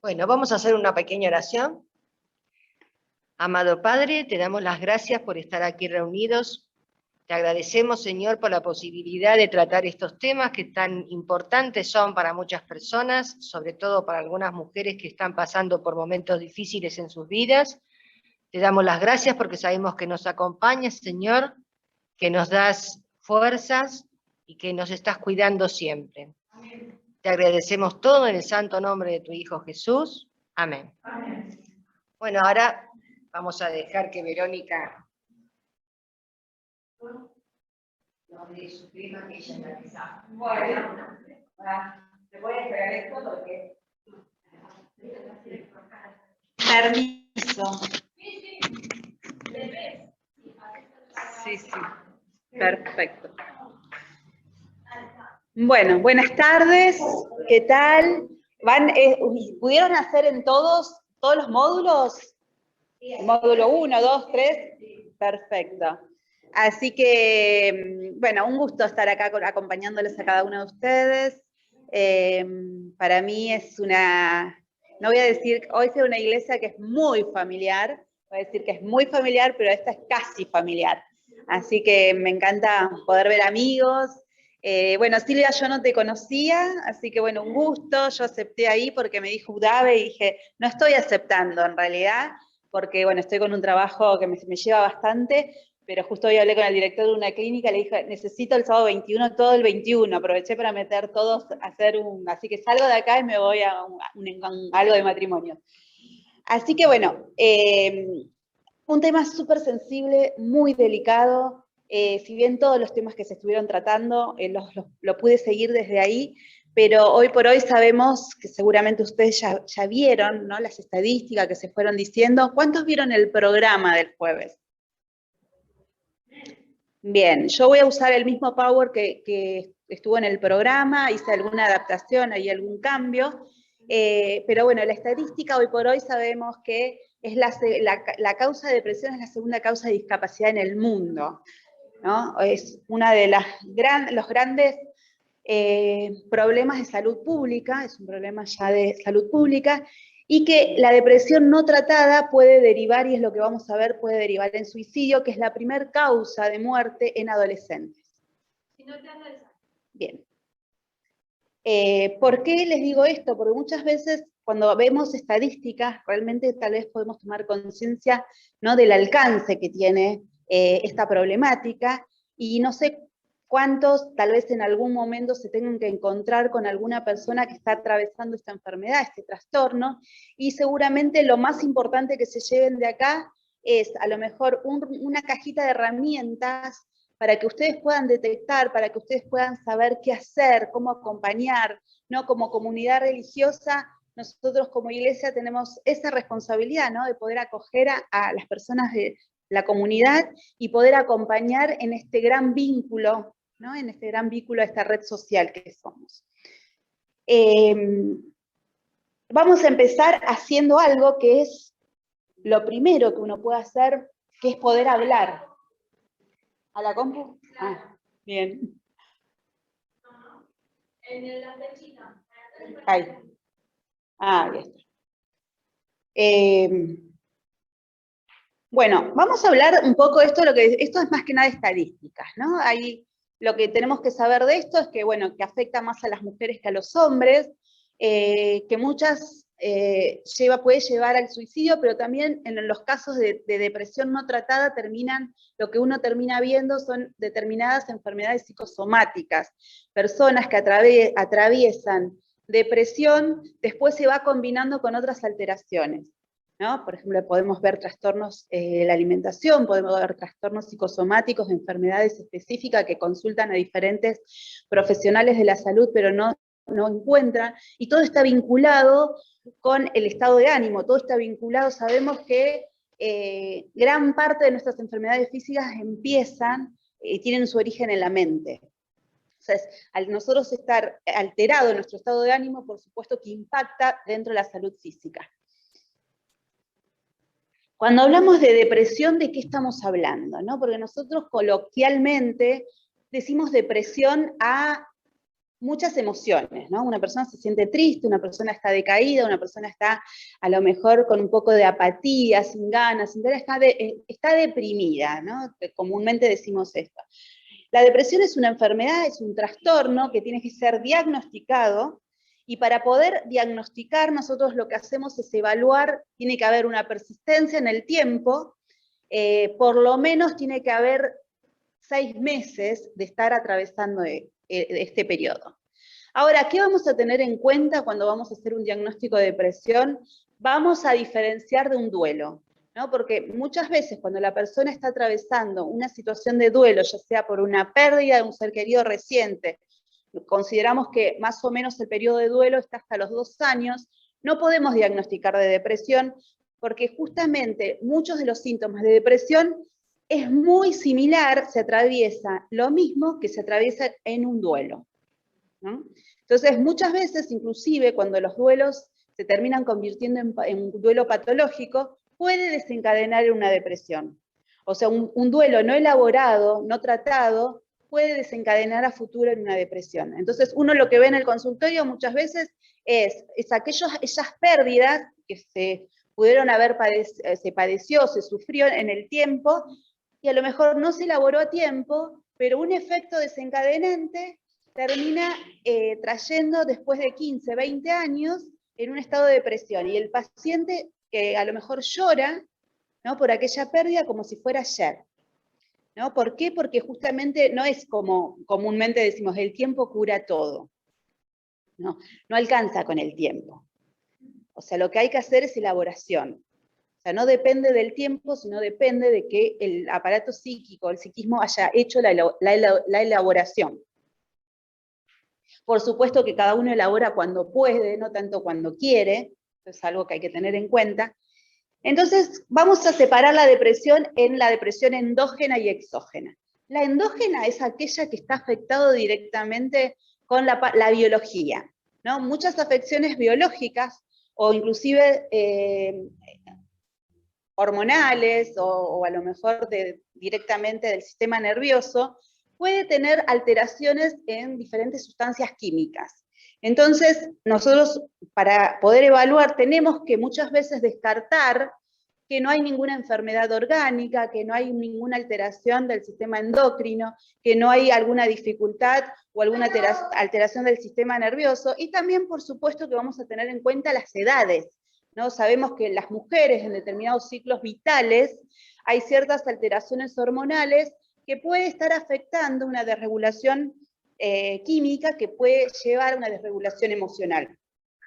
Bueno, vamos a hacer una pequeña oración. Amado Padre, te damos las gracias por estar aquí reunidos. Te agradecemos, Señor, por la posibilidad de tratar estos temas que tan importantes son para muchas personas, sobre todo para algunas mujeres que están pasando por momentos difíciles en sus vidas. Te damos las gracias porque sabemos que nos acompañas, Señor, que nos das fuerzas y que nos estás cuidando siempre. Amén. Te agradecemos todo en el santo nombre de tu Hijo Jesús. Amén. Amén. Bueno, ahora vamos a dejar que Verónica nos dé su clima, que ella es la que sabe. Bueno, te voy a esperar esto porque... Permiso. Sí, sí. Perfecto. Bueno, buenas tardes. ¿Qué tal? ¿Pudieron hacer en todos los módulos? Módulo 1, 2, 3. Perfecto. Así que, bueno, un gusto estar acá acompañándoles a cada uno de ustedes. Para mí es no voy a decir, hoy es una iglesia que es muy familiar, voy a decir que es muy familiar, pero esta es casi familiar. Así que me encanta poder ver amigos. Bueno, Silvia, yo no te conocía, así que bueno, un gusto, yo acepté ahí porque me dijo Udave y dije, no estoy aceptando en realidad, porque bueno, estoy con un trabajo que me lleva bastante, pero justo hoy hablé con el director de una clínica, le dije, necesito el sábado 21, todo el 21, aproveché para meter todos, así que salgo de acá y me voy a algo de matrimonio. Así que bueno, un tema súper sensible, muy delicado, si bien todos los temas que se estuvieron tratando lo pude seguir desde ahí, pero hoy por hoy sabemos que seguramente ustedes ya vieron, ¿no?, las estadísticas que se fueron diciendo. ¿Cuántos vieron el programa del jueves? Bien, yo voy a usar el mismo Power que estuvo en el programa, hice alguna adaptación, hay algún cambio, pero bueno, la estadística hoy por hoy sabemos que es la causa de depresión es la segunda causa de discapacidad en el mundo, ¿no? Es una de los grandes problemas de salud pública, es un problema ya de salud pública, y que la depresión no tratada puede derivar, y es lo que vamos a ver, puede derivar en suicidio, que es la primera causa de muerte en adolescentes. Bien. ¿Por qué les digo esto? Porque muchas veces cuando vemos estadísticas, realmente tal vez podemos tomar conciencia, ¿no?, del alcance que tiene esta problemática, y no sé cuántos tal vez en algún momento se tengan que encontrar con alguna persona que está atravesando esta enfermedad, este trastorno, y seguramente lo más importante que se lleven de acá es a lo mejor una cajita de herramientas para que ustedes puedan detectar, para que ustedes puedan saber qué hacer, cómo acompañar, ¿no? Como comunidad religiosa, nosotros como iglesia tenemos esa responsabilidad, ¿no?, de poder acoger a las personas de la comunidad y poder acompañar en este gran vínculo, ¿no?, en este gran vínculo a esta red social que somos. Vamos a empezar haciendo algo que es lo primero que uno puede hacer, que es poder hablar. ¿A la compu? Ah, bien. En la flechita. Ahí. Ah, ahí está. Bueno, vamos a hablar un poco de esto, esto es más que nada estadísticas, ¿no? Ahí lo que tenemos que saber de esto es que, bueno, que afecta más a las mujeres que a los hombres, que muchas puede llevar al suicidio, pero también en los casos de depresión no tratada lo que uno termina viendo son determinadas enfermedades psicosomáticas, personas que atraviesan depresión, después se va combinando con otras alteraciones, ¿no? Por ejemplo, podemos ver trastornos de la alimentación, podemos ver trastornos psicosomáticos de enfermedades específicas que consultan a diferentes profesionales de la salud, pero no encuentran, y todo está vinculado con el estado de ánimo, todo está vinculado, sabemos que gran parte de nuestras enfermedades físicas tienen su origen en la mente. Entonces, al nosotros estar alterado en nuestro estado de ánimo, por supuesto que impacta dentro de la salud física. Cuando hablamos de depresión, ¿de qué estamos hablando? ¿No? Porque nosotros coloquialmente decimos depresión a muchas emociones, ¿no? Una persona se siente triste, una persona está decaída, una persona está a lo mejor con un poco de apatía, sin ganas, está deprimida, ¿no? Comúnmente decimos esto. La depresión es una enfermedad, es un trastorno que tiene que ser diagnosticado, y para poder diagnosticar nosotros lo que hacemos es evaluar, tiene que haber una persistencia en el tiempo, por lo menos tiene que haber 6 meses de estar atravesando este periodo. Ahora, ¿qué vamos a tener en cuenta cuando vamos a hacer un diagnóstico de depresión? Vamos a diferenciar de un duelo, ¿no? Porque muchas veces cuando la persona está atravesando una situación de duelo, ya sea por una pérdida de un ser querido reciente, consideramos que más o menos el periodo de duelo está hasta los 2 años, no podemos diagnosticar de depresión, porque justamente muchos de los síntomas de depresión es muy similar, se atraviesa lo mismo que se atraviesa en un duelo, ¿no? Entonces, muchas veces, inclusive, cuando los duelos se terminan convirtiendo en un duelo patológico, puede desencadenar en una depresión. O sea, un duelo no elaborado, no tratado, puede desencadenar a futuro en una depresión. Entonces, uno lo que ve en el consultorio muchas veces es esas pérdidas que se pudieron se padeció, se sufrió en el tiempo, y a lo mejor no se elaboró a tiempo, pero un efecto desencadenante termina trayendo después de 15, 20 años en un estado de depresión. Y el paciente que a lo mejor llora, ¿no?, por aquella pérdida como si fuera ayer, ¿no? ¿Por qué? Porque justamente no es como comúnmente decimos, el tiempo cura todo. No, no alcanza con el tiempo. O sea, lo que hay que hacer es elaboración. O sea, no depende del tiempo, sino depende de que el aparato psíquico, el psiquismo haya hecho la elaboración. Por supuesto que cada uno elabora cuando puede, no tanto cuando quiere, eso es algo que hay que tener en cuenta. Entonces, vamos a separar la depresión en la depresión endógena y exógena. La endógena es aquella que está afectada directamente con la biología, ¿no? Muchas afecciones biológicas, o inclusive hormonales, o a lo mejor directamente del sistema nervioso, puede tener alteraciones en diferentes sustancias químicas. Entonces, nosotros para poder evaluar tenemos que muchas veces descartar que no hay ninguna enfermedad orgánica, que no hay ninguna alteración del sistema endocrino, que no hay alguna dificultad o alguna alteración del sistema nervioso, y también, por supuesto, que vamos a tener en cuenta las edades, ¿no? Sabemos que en las mujeres, en determinados ciclos vitales, hay ciertas alteraciones hormonales que puede estar afectando una desregulación química que puede llevar a una desregulación emocional.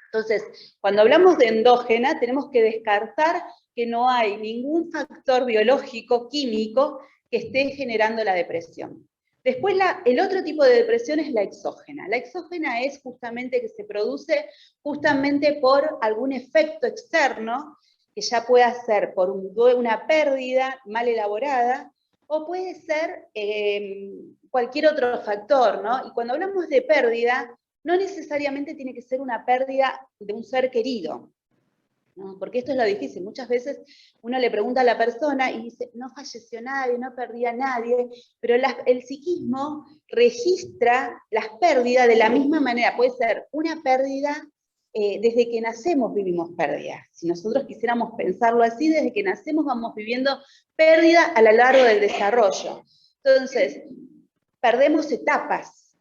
Entonces, cuando hablamos de endógena, tenemos que descartar que no hay ningún factor biológico, químico, que esté generando la depresión. Después, el otro tipo de depresión es la exógena. La exógena es justamente que se produce justamente por algún efecto externo, que ya pueda ser por una pérdida mal elaborada, o puede ser cualquier otro factor, ¿no? Y cuando hablamos de pérdida, no necesariamente tiene que ser una pérdida de un ser querido, ¿no? Porque esto es lo difícil. Muchas veces uno le pregunta a la persona y dice, no falleció nadie, no perdí a nadie, pero el psiquismo registra las pérdidas de la misma manera. Puede ser una pérdida, desde que nacemos vivimos pérdidas. Si nosotros quisiéramos pensarlo así, desde que nacemos vamos viviendo pérdida a lo largo del desarrollo. Entonces, perdemos etapas,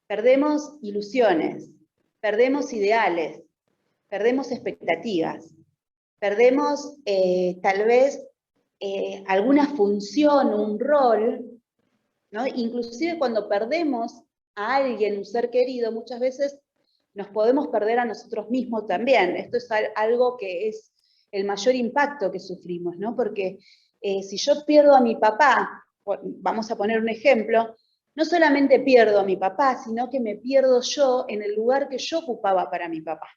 perdemos ilusiones, perdemos ideales, perdemos expectativas, perdemos tal vez alguna función, un rol, ¿no? Inclusive cuando perdemos a alguien, un ser querido, muchas veces nos podemos perder a nosotros mismos también. Esto es algo que es el mayor impacto que sufrimos, ¿no? Porque si yo pierdo a mi papá, vamos a poner un ejemplo, no solamente pierdo a mi papá, sino que me pierdo yo en el lugar que yo ocupaba para mi papá.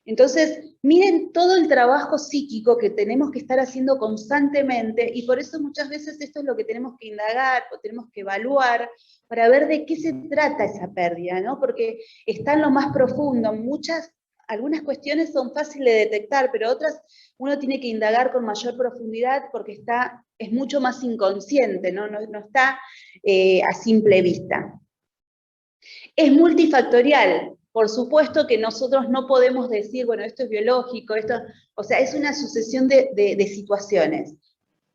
Entonces, miren todo el trabajo psíquico que tenemos que estar haciendo constantemente, y por eso muchas veces esto es lo que tenemos que indagar, o tenemos que evaluar, para ver de qué se trata esa pérdida, ¿no? Porque está en lo más profundo, algunas cuestiones son fáciles de detectar, pero otras uno tiene que indagar con mayor profundidad porque es mucho más inconsciente, ¿no? No está a simple vista. Es multifactorial. Por supuesto que nosotros no podemos decir, bueno, esto es biológico, o sea, es una sucesión de situaciones.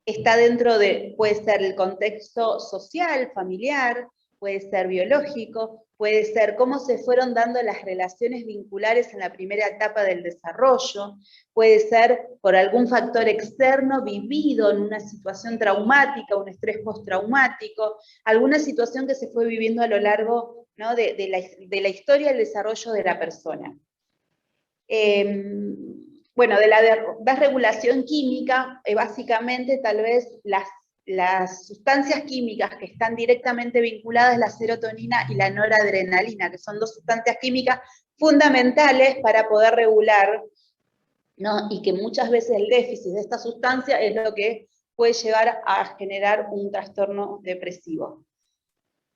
Está dentro puede ser el contexto social, familiar, puede ser biológico, puede ser cómo se fueron dando las relaciones vinculares en la primera etapa del desarrollo, puede ser por algún factor externo vivido en una situación traumática, un estrés postraumático, alguna situación que se fue viviendo a lo largo, ¿no? de la historia del desarrollo de la persona. Bueno, de la desregulación química, básicamente tal vez las sustancias químicas que están directamente vinculadas es la serotonina y la noradrenalina, que son dos sustancias químicas fundamentales para poder regular, ¿no? Y que muchas veces el déficit de esta sustancia es lo que puede llegar a generar un trastorno depresivo.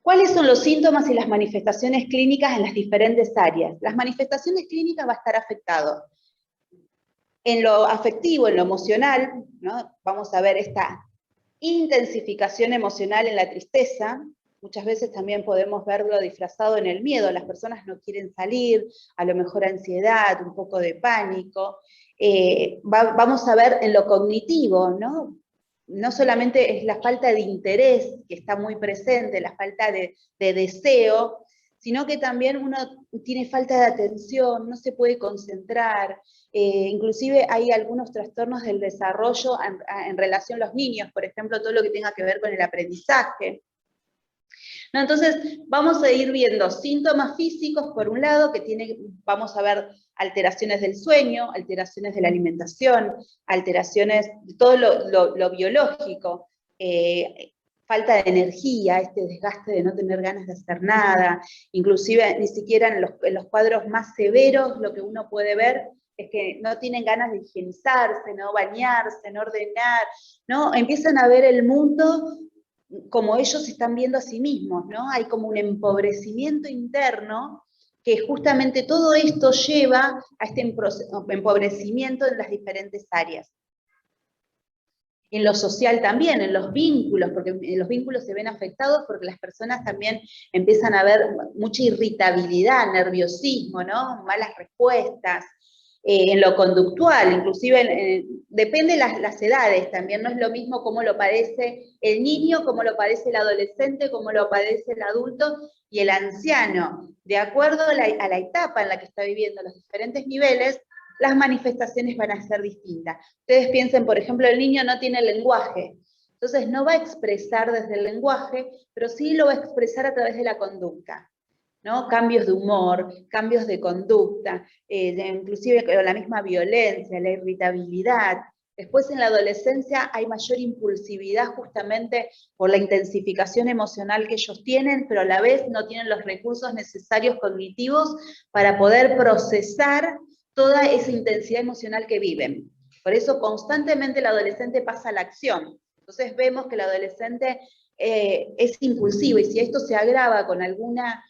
¿Cuáles son los síntomas y las manifestaciones clínicas en las diferentes áreas? Las manifestaciones clínicas va a estar afectado en lo afectivo, en lo emocional, ¿no? Vamos a ver esta intensificación emocional en la tristeza. Muchas veces también podemos verlo disfrazado en el miedo. Las personas no quieren salir, a lo mejor ansiedad, un poco de pánico. Vamos a ver en lo cognitivo, ¿no? No solamente es la falta de interés que está muy presente, la falta de deseo, sino que también uno tiene falta de atención, no se puede concentrar. Inclusive hay algunos trastornos del desarrollo en relación a los niños, por ejemplo, todo lo que tenga que ver con el aprendizaje. ¿No? Entonces, vamos a ir viendo síntomas físicos, por un lado, vamos a ver alteraciones del sueño, alteraciones de la alimentación, alteraciones de todo lo biológico, falta de energía, este desgaste de no tener ganas de hacer nada, inclusive ni siquiera en los cuadros más severos lo que uno puede ver es que no tienen ganas de higienizarse, no bañarse, no ordenar, ¿no? Empiezan a ver el mundo como ellos se están viendo a sí mismos, ¿no? Hay como un empobrecimiento interno que justamente todo esto lleva a este empobrecimiento en las diferentes áreas. En lo social también, en los vínculos, porque los vínculos se ven afectados porque las personas también empiezan a ver mucha irritabilidad, nerviosismo, ¿no? Malas respuestas. En lo conductual, inclusive depende de las edades también, no es lo mismo cómo lo padece el niño, cómo lo padece el adolescente, cómo lo padece el adulto y el anciano. De acuerdo a la etapa en la que está viviendo, los diferentes niveles, las manifestaciones van a ser distintas. Ustedes piensen, por ejemplo, el niño no tiene lenguaje, entonces no va a expresar desde el lenguaje, pero sí lo va a expresar a través de la conducta, ¿no? Cambios de humor, cambios de conducta, inclusive la misma violencia, la irritabilidad. Después en la adolescencia hay mayor impulsividad justamente por la intensificación emocional que ellos tienen, pero a la vez no tienen los recursos necesarios cognitivos para poder procesar toda esa intensidad emocional que viven. Por eso constantemente el adolescente pasa a la acción. Entonces vemos que el adolescente es impulsivo, y si esto se agrava con alguna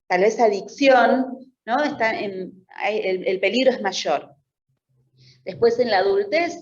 tal vez adicción, ¿no? El peligro es mayor. Después en la adultez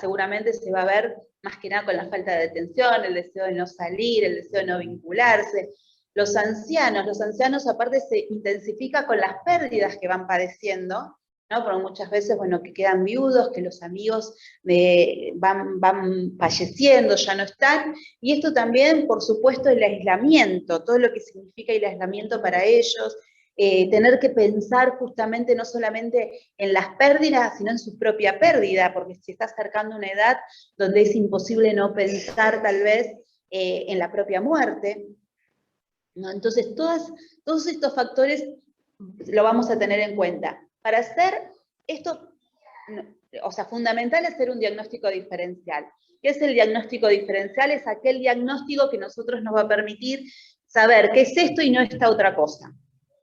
seguramente se va a ver más que nada con la falta de atención, el deseo de no salir, el deseo de no vincularse. Los ancianos aparte se intensifica con las pérdidas que van padeciendo, ¿no? Porque muchas veces, bueno, que quedan viudos, que los amigos van falleciendo, ya no están, y esto también, por supuesto, el aislamiento, todo lo que significa el aislamiento para ellos, tener que pensar justamente no solamente en las pérdidas, sino en su propia pérdida, porque se está acercando una edad donde es imposible no pensar tal vez en la propia muerte, ¿no? Entonces, todos estos factores lo vamos a tener en cuenta. Para hacer esto, o sea, fundamental es hacer un diagnóstico diferencial. ¿Qué es el diagnóstico diferencial? Es aquel diagnóstico que nosotros nos va a permitir saber qué es esto y no esta otra cosa,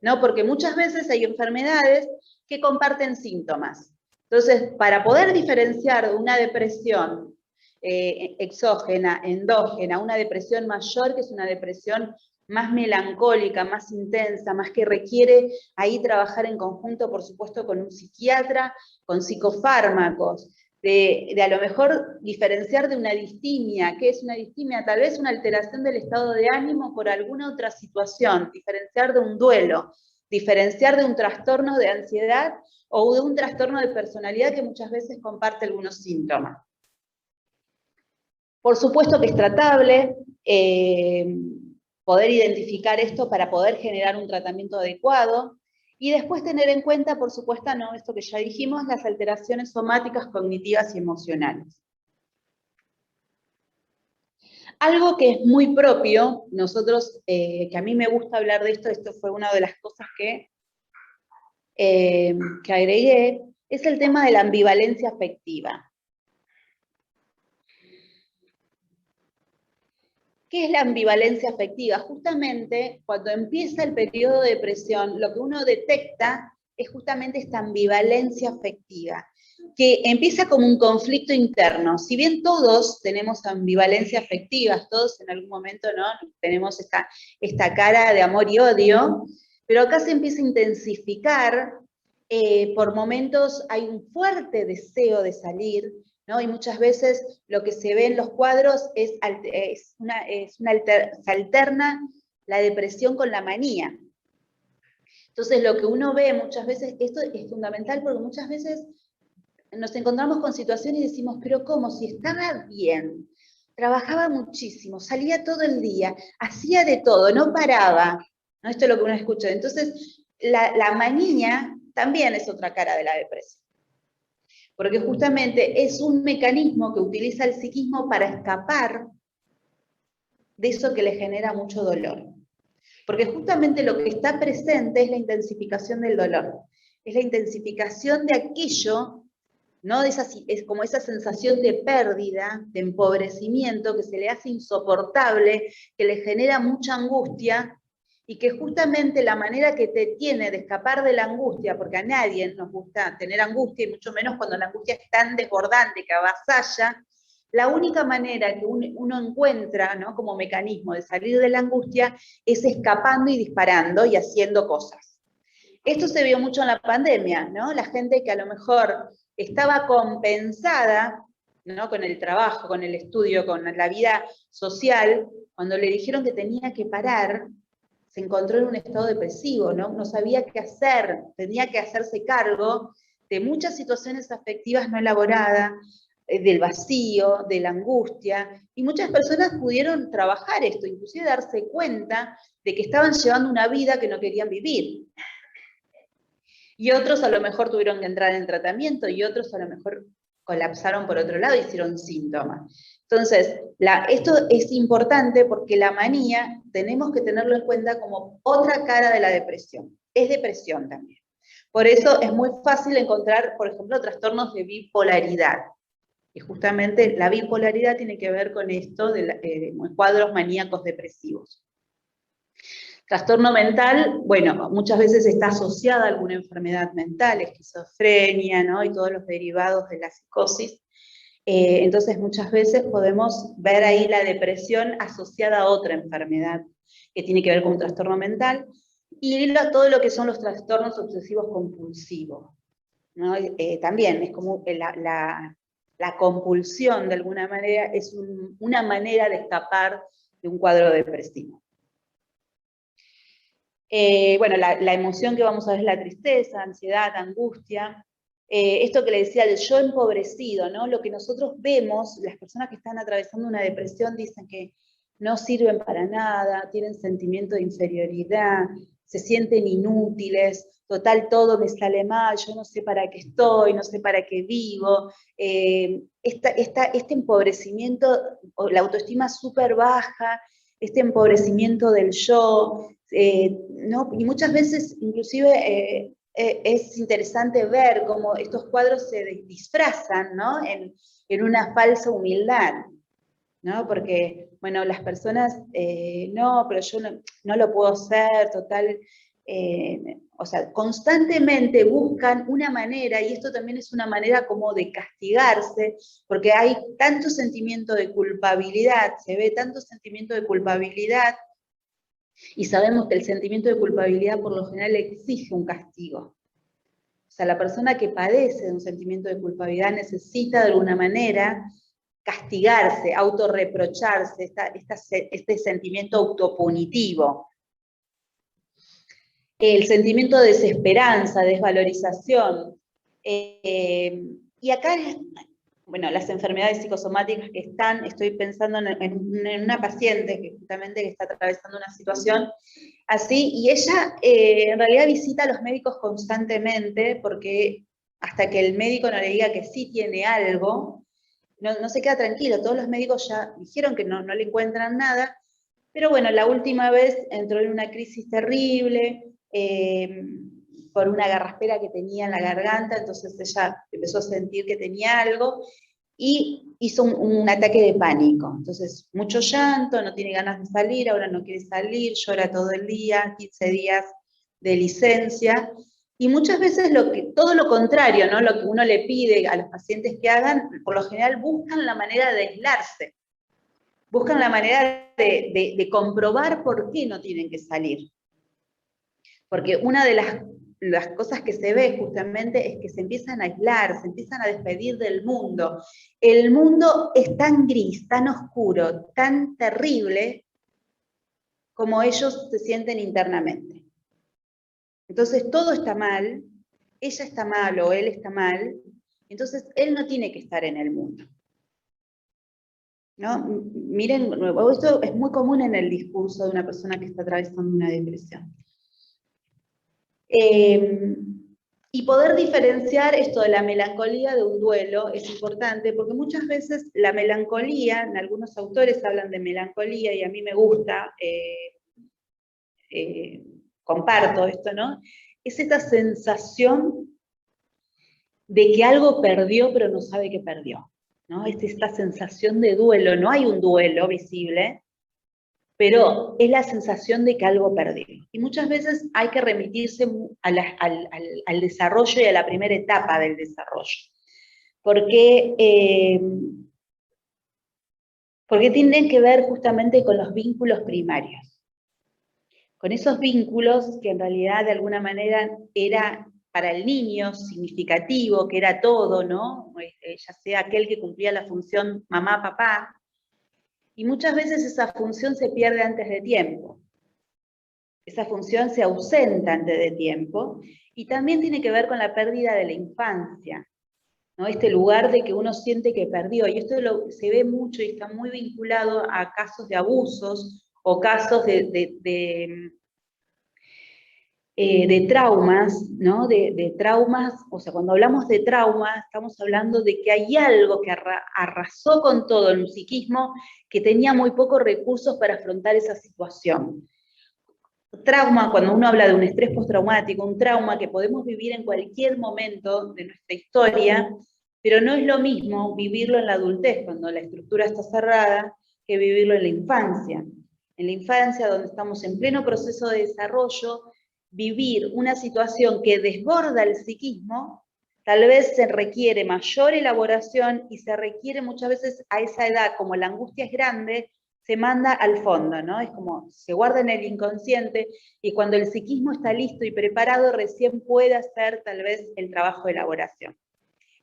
¿no? Porque muchas veces hay enfermedades que comparten síntomas. Entonces, para poder diferenciar una depresión exógena, endógena, una depresión mayor, que es una depresión más melancólica, más intensa, más que requiere ahí trabajar en conjunto, por supuesto, con un psiquiatra, con psicofármacos, de a lo mejor diferenciar de una distimia. ¿Qué es una distimia? Tal vez una alteración del estado de ánimo por alguna otra situación, diferenciar de un duelo, diferenciar de un trastorno de ansiedad o de un trastorno de personalidad que muchas veces comparte algunos síntomas. Por supuesto que es tratable, poder identificar esto para poder generar un tratamiento adecuado, y después tener en cuenta, por supuesto, ¿no? Esto que ya dijimos, las alteraciones somáticas, cognitivas y emocionales. Algo que es muy propio, nosotros, que a mí me gusta hablar de esto fue una de las cosas que agregué, es el tema de la ambivalencia afectiva. ¿Qué es la ambivalencia afectiva? Justamente cuando empieza el periodo de depresión, lo que uno detecta es justamente esta ambivalencia afectiva, que empieza como un conflicto interno. Si bien todos tenemos ambivalencia afectiva, todos en algún momento, ¿no?, tenemos esta cara de amor y odio, pero acá se empieza a intensificar, por momentos hay un fuerte deseo de salir, ¿no? Y muchas veces lo que se ve en los cuadros se alterna la depresión con la manía. Entonces lo que uno ve muchas veces, esto es fundamental porque muchas veces nos encontramos con situaciones y decimos, pero ¿cómo? Si estaba bien, trabajaba muchísimo, salía todo el día, hacía de todo, no paraba, ¿no? Esto es lo que uno escucha. Entonces la manía también es otra cara de la depresión, porque justamente es un mecanismo que utiliza el psiquismo para escapar de eso que le genera mucho dolor. Porque justamente lo que está presente es la intensificación del dolor, es la intensificación de aquello, ¿no? Es como esa sensación de pérdida, de empobrecimiento, que se le hace insoportable, que le genera mucha angustia, y que justamente la manera que te tiene de escapar de la angustia, porque a nadie nos gusta tener angustia, y mucho menos cuando la angustia es tan desbordante que avasalla, la única manera que uno encuentra, ¿no?, como mecanismo de salir de la angustia es escapando y disparando y haciendo cosas. Esto se vio mucho en la pandemia, ¿no? La gente que a lo mejor estaba compensada, ¿no?, con el trabajo, con el estudio, con la vida social, cuando le dijeron que tenía que parar, se encontró en un estado depresivo, ¿no? No sabía qué hacer, tenía que hacerse cargo de muchas situaciones afectivas no elaboradas, del vacío, de la angustia, y muchas personas pudieron trabajar esto, inclusive darse cuenta de que estaban llevando una vida que no querían vivir. Y otros a lo mejor tuvieron que entrar en tratamiento, y otros a lo mejor colapsaron por otro lado y hicieron síntomas. Entonces, esto es importante porque la manía tenemos que tenerlo en cuenta como otra cara de la depresión. Es depresión también. Por eso es muy fácil encontrar, por ejemplo, trastornos de bipolaridad. Y justamente la bipolaridad tiene que ver con esto de cuadros maníacos depresivos. Trastorno mental, bueno, muchas veces está asociada a alguna enfermedad mental, esquizofrenia, ¿no?, y todos los derivados de la psicosis. Entonces muchas veces podemos ver ahí la depresión asociada a otra enfermedad que tiene que ver con un trastorno mental. Y todo lo que son los trastornos obsesivos compulsivos, ¿no? También es como la compulsión, de alguna manera, es una manera de escapar de un cuadro depresivo. Bueno, la emoción que vamos a ver es la tristeza, ansiedad, angustia. Esto que le decía, el yo empobrecido, ¿no? Lo que nosotros vemos, las personas que están atravesando una depresión dicen que no sirven para nada, tienen sentimiento de inferioridad, se sienten inútiles, total todo me sale mal, yo no sé para qué estoy, no sé para qué vivo. Este empobrecimiento, la autoestima súper baja, este empobrecimiento del yo, ¿no? Y muchas veces inclusive es interesante ver cómo estos cuadros se disfrazan, ¿no? en una falsa humildad, ¿no? Porque, bueno, las personas, no, pero yo no lo puedo hacer, total, o sea, constantemente buscan una manera, y esto también es una manera como de castigarse, porque hay tanto sentimiento de culpabilidad, se ve tanto sentimiento de culpabilidad, y sabemos que el sentimiento de culpabilidad por lo general exige un castigo. O sea, la persona que padece de un sentimiento de culpabilidad necesita de alguna manera castigarse, autorreprocharse, este sentimiento autopunitivo. El sentimiento de desesperanza, desvalorización. Y acá, bueno, las enfermedades psicosomáticas que estoy pensando en una paciente que justamente está atravesando una situación así, y ella en realidad visita a los médicos constantemente, porque hasta que el médico no le diga que sí tiene algo, no se queda tranquilo. Todos los médicos ya dijeron que no le encuentran nada, pero bueno, la última vez entró en una crisis terrible, por una garraspera que tenía en la garganta, entonces ella empezó a sentir que tenía algo, y hizo un ataque de pánico. Entonces, mucho llanto, no tiene ganas de salir, ahora no quiere salir, llora todo el día, 15 días de licencia, y muchas veces todo lo contrario, ¿no? Lo que uno le pide a los pacientes que hagan, por lo general buscan la manera de aislarse, buscan la manera de comprobar por qué no tienen que salir. Porque una de las cosas que se ve justamente es que se empiezan a aislar, se empiezan a despedir del mundo. El mundo es tan gris, tan oscuro, tan terrible, como ellos se sienten internamente. Entonces todo está mal, ella está mal o él está mal, entonces él no tiene que estar en el mundo. ¿No? Miren, esto es muy común en el discurso de una persona que está atravesando una depresión. Y poder diferenciar esto de la melancolía de un duelo es importante, porque muchas veces la melancolía, en algunos autores hablan de melancolía, y a mí me gusta, comparto esto, ¿no? Es esta sensación de que algo perdió, pero no sabe que perdió, ¿no? Es esta sensación de duelo, no hay un duelo visible, pero es la sensación de que algo perdió. Y muchas veces hay que remitirse al desarrollo y a la primera etapa del desarrollo. Porque tienen que ver justamente con los vínculos primarios. Con esos vínculos que en realidad de alguna manera era para el niño significativo, que era todo, ¿no? Ya sea aquel que cumplía la función mamá, papá, y muchas veces esa función se pierde antes de tiempo. Esa función se ausenta antes de tiempo, y también tiene que ver con la pérdida de la infancia, ¿no? Este lugar de que uno siente que perdió, y esto se ve mucho y está muy vinculado a casos de abusos o casos de traumas, ¿no? De traumas, o sea, cuando hablamos de trauma, estamos hablando de que hay algo que arrasó con todo en un psiquismo, que tenía muy pocos recursos para afrontar esa situación. Trauma, cuando uno habla de un estrés postraumático, un trauma que podemos vivir en cualquier momento de nuestra historia, pero no es lo mismo vivirlo en la adultez, cuando la estructura está cerrada, que vivirlo en la infancia. En la infancia, donde estamos en pleno proceso de desarrollo, vivir una situación que desborda el psiquismo, tal vez se requiere mayor elaboración, y se requiere muchas veces a esa edad, como la angustia es grande, se manda al fondo, ¿no? Es como, se guarda en el inconsciente, y cuando el psiquismo está listo y preparado, recién puede hacer tal vez el trabajo de elaboración.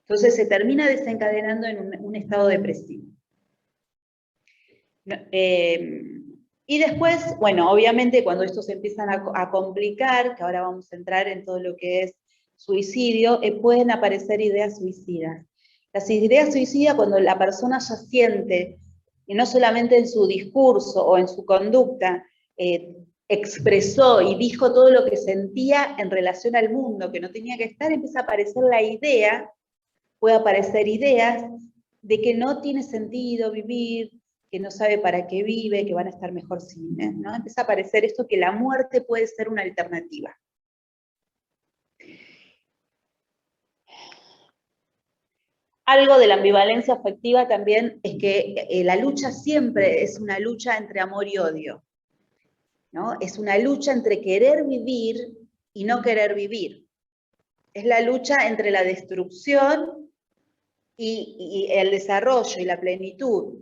Entonces se termina desencadenando en un estado depresivo. Y después, bueno, obviamente cuando estos se empiezan a complicar, que ahora vamos a entrar en todo lo que es suicidio, pueden aparecer ideas suicidas. Las ideas suicidas, cuando la persona ya siente, y no solamente en su discurso o en su conducta, expresó y dijo todo lo que sentía en relación al mundo, que no tenía que estar, empieza a aparecer la idea, puede aparecer ideas de que no tiene sentido vivir, que no sabe para qué vive, que van a estar mejor sin él, ¿no? Empieza a aparecer esto, que la muerte puede ser una alternativa. Algo de la ambivalencia afectiva también es que la lucha siempre es una lucha entre amor y odio, ¿no? Es una lucha entre querer vivir y no querer vivir. Es la lucha entre la destrucción y el desarrollo y la plenitud.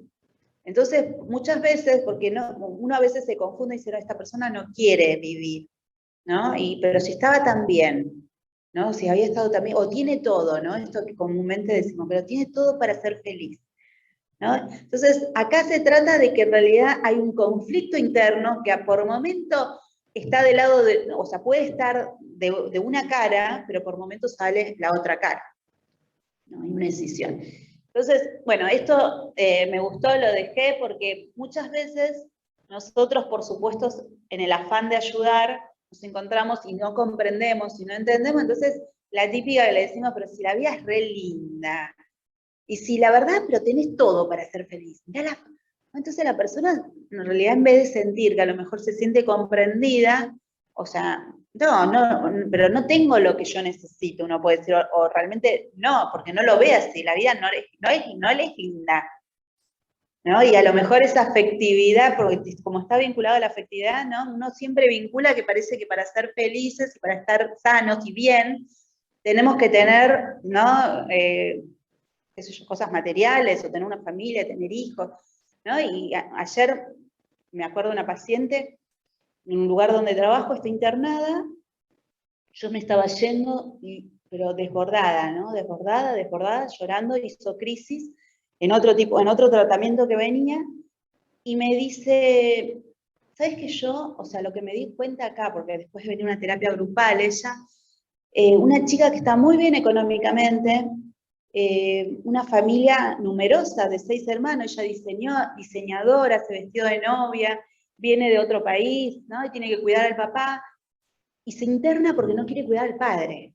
Entonces, muchas veces, porque uno a veces se confunde y dice, no, esta persona no quiere vivir, ¿no? Pero si estaba tan bien, ¿no? Si había estado tan bien, o tiene todo, ¿no? Esto que comúnmente decimos, pero tiene todo para ser feliz, ¿no? Entonces, acá se trata de que en realidad hay un conflicto interno que por momento está del lado de, o sea, puede estar de una cara, pero por momento sale la otra cara, ¿no? Hay una decisión. Entonces, bueno, esto me gustó, lo dejé, porque muchas veces nosotros, por supuesto, en el afán de ayudar, nos encontramos y no comprendemos y no entendemos, entonces la típica que le decimos, pero si la vida es re linda, y si la verdad, pero tenés todo para ser feliz, mirá entonces la persona, en realidad, en vez de sentir que a lo mejor se siente comprendida, o sea, no, pero no tengo lo que yo necesito, uno puede decir, o realmente no, porque no lo ve así, la vida no es linda, ¿no? Y a lo mejor esa afectividad, porque como está vinculado a la afectividad, ¿no? Uno siempre vincula que parece que para ser felices y para estar sanos y bien, tenemos que tener, ¿no? Qué sé yo, cosas materiales, o tener una familia, tener hijos, ¿no? Y ayer me acuerdo de una paciente en un lugar donde trabajo, está internada, yo me estaba yendo, pero desbordada, ¿no? Desbordada, llorando, hizo crisis en otro tratamiento que venía, y me dice, ¿sabes qué yo? O sea, lo que me di cuenta acá, porque después venía una terapia grupal, ella, una chica que está muy bien económicamente, una familia numerosa de 6 hermanos, ella diseñadora, se vestió de novia, viene de otro país, ¿no? Y tiene que cuidar al papá, y se interna porque no quiere cuidar al padre.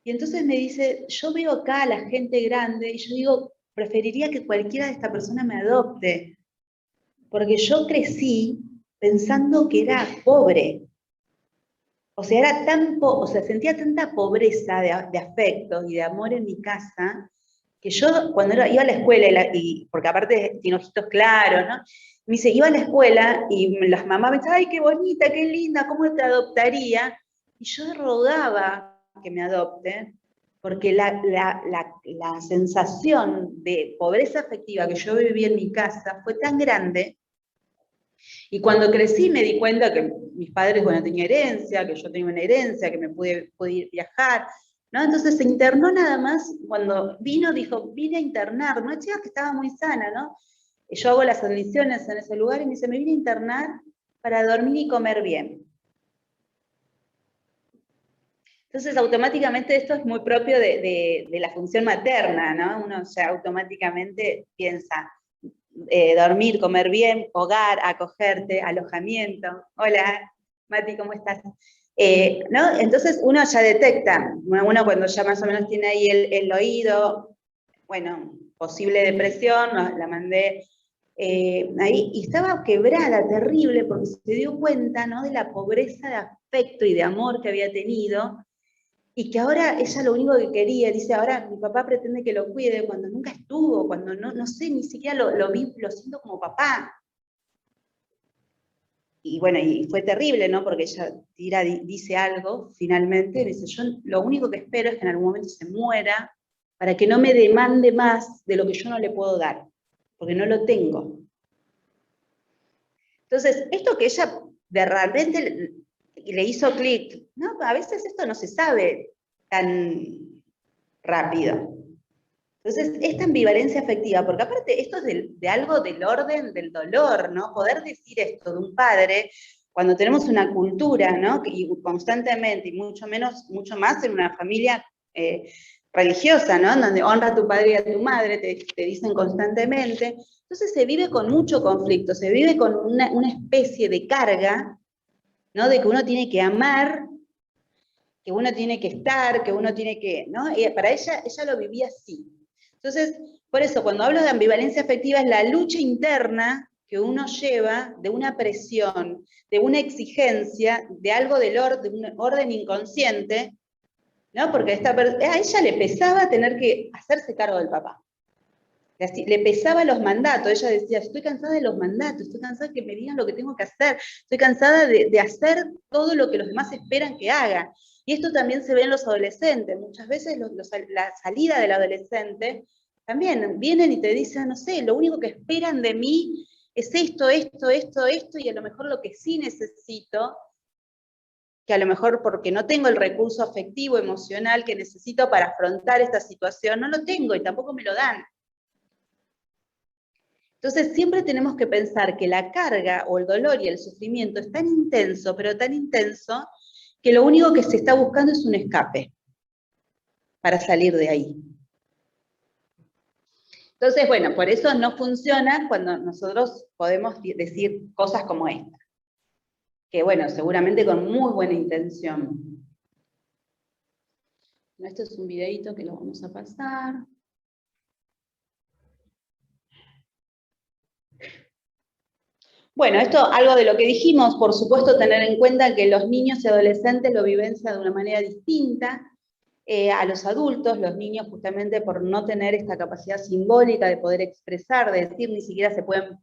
Y entonces me dice, yo veo acá a la gente grande, y yo digo, preferiría que cualquiera de esta persona me adopte, porque yo crecí pensando que era pobre. O sea, sentía tanta pobreza de afecto y de amor en mi casa, que yo cuando iba a la escuela, porque aparte tiene ojitos claros, ¿no? Me dice, iba a la escuela y las mamás me decían, ay, qué bonita, qué linda, ¿cómo te adoptaría? Y yo rogaba que me adopten, porque la sensación de pobreza afectiva que yo viví en mi casa fue tan grande. Y cuando crecí me di cuenta que mis padres, bueno, tenían herencia, que yo tenía una herencia, que me pude ir viajar, ¿no? Entonces se internó nada más, cuando dijo, vine a internar, una chica que estaba muy sana, ¿no? Yo hago las admisiones en ese lugar y me dice, me vine a internar para dormir y comer bien. Entonces automáticamente esto es muy propio de la función materna, ¿no? Uno ya automáticamente piensa, dormir, comer bien, hogar, acogerte, alojamiento. Hola, Mati, ¿cómo estás? ¿No? Entonces uno ya detecta, uno cuando ya más o menos tiene ahí el oído, bueno, posible depresión, la mandé ahí, y estaba quebrada, terrible, porque se dio cuenta, ¿no? De la pobreza de afecto y de amor que había tenido, y que ahora ella lo único que quería, dice, ahora mi papá pretende que lo cuide, cuando nunca estuvo, cuando no sé, ni siquiera lo siento como papá. Y bueno, y fue terrible, ¿no? Porque ella dice algo, finalmente, dice, yo lo único que espero es que en algún momento se muera, para que no me demande más de lo que yo no le puedo dar, porque no lo tengo. Entonces, esto que ella de repente le hizo clic, ¿no? A veces esto no se sabe tan rápido. Entonces, esta ambivalencia afectiva, porque aparte esto es de algo del orden del dolor, ¿no? Poder decir esto de un padre, cuando tenemos una cultura, ¿no? Y constantemente, y mucho más en una familia religiosa, ¿no? Donde honra a tu padre y a tu madre, te dicen constantemente. Entonces se vive con mucho conflicto, se vive con una especie de carga, ¿no? De que uno tiene que amar, que uno tiene que estar, que uno tiene que, ¿no? Y para ella lo vivía así. Entonces, por eso, cuando hablo de ambivalencia afectiva, es la lucha interna que uno lleva de una presión, de una exigencia, de algo de un orden inconsciente, ¿no? Porque a ella le pesaba tener que hacerse cargo del papá. Le pesaba los mandatos, ella decía, estoy cansada de los mandatos, estoy cansada de que me digan lo que tengo que hacer, estoy cansada de hacer todo lo que los demás esperan que haga. Y esto también se ve en los adolescentes, muchas veces la salida del adolescente, también vienen y te dicen, no sé, lo único que esperan de mí es esto, y a lo mejor lo que sí necesito, que a lo mejor porque no tengo el recurso afectivo, emocional que necesito para afrontar esta situación, no lo tengo y tampoco me lo dan. Entonces siempre tenemos que pensar que la carga o el dolor y el sufrimiento es tan intenso, pero tan intenso, que lo único que se está buscando es un escape para salir de ahí. Entonces, bueno, por eso no funciona cuando nosotros podemos decir cosas como esta. Que bueno, seguramente con muy buena intención. Esto es un videito que lo vamos a pasar. Bueno, esto, algo de lo que dijimos, por supuesto, tener en cuenta que los niños y adolescentes lo vivencian de una manera distinta a los adultos. Los niños, justamente por no tener esta capacidad simbólica de poder expresar, de decir, ni siquiera se pueden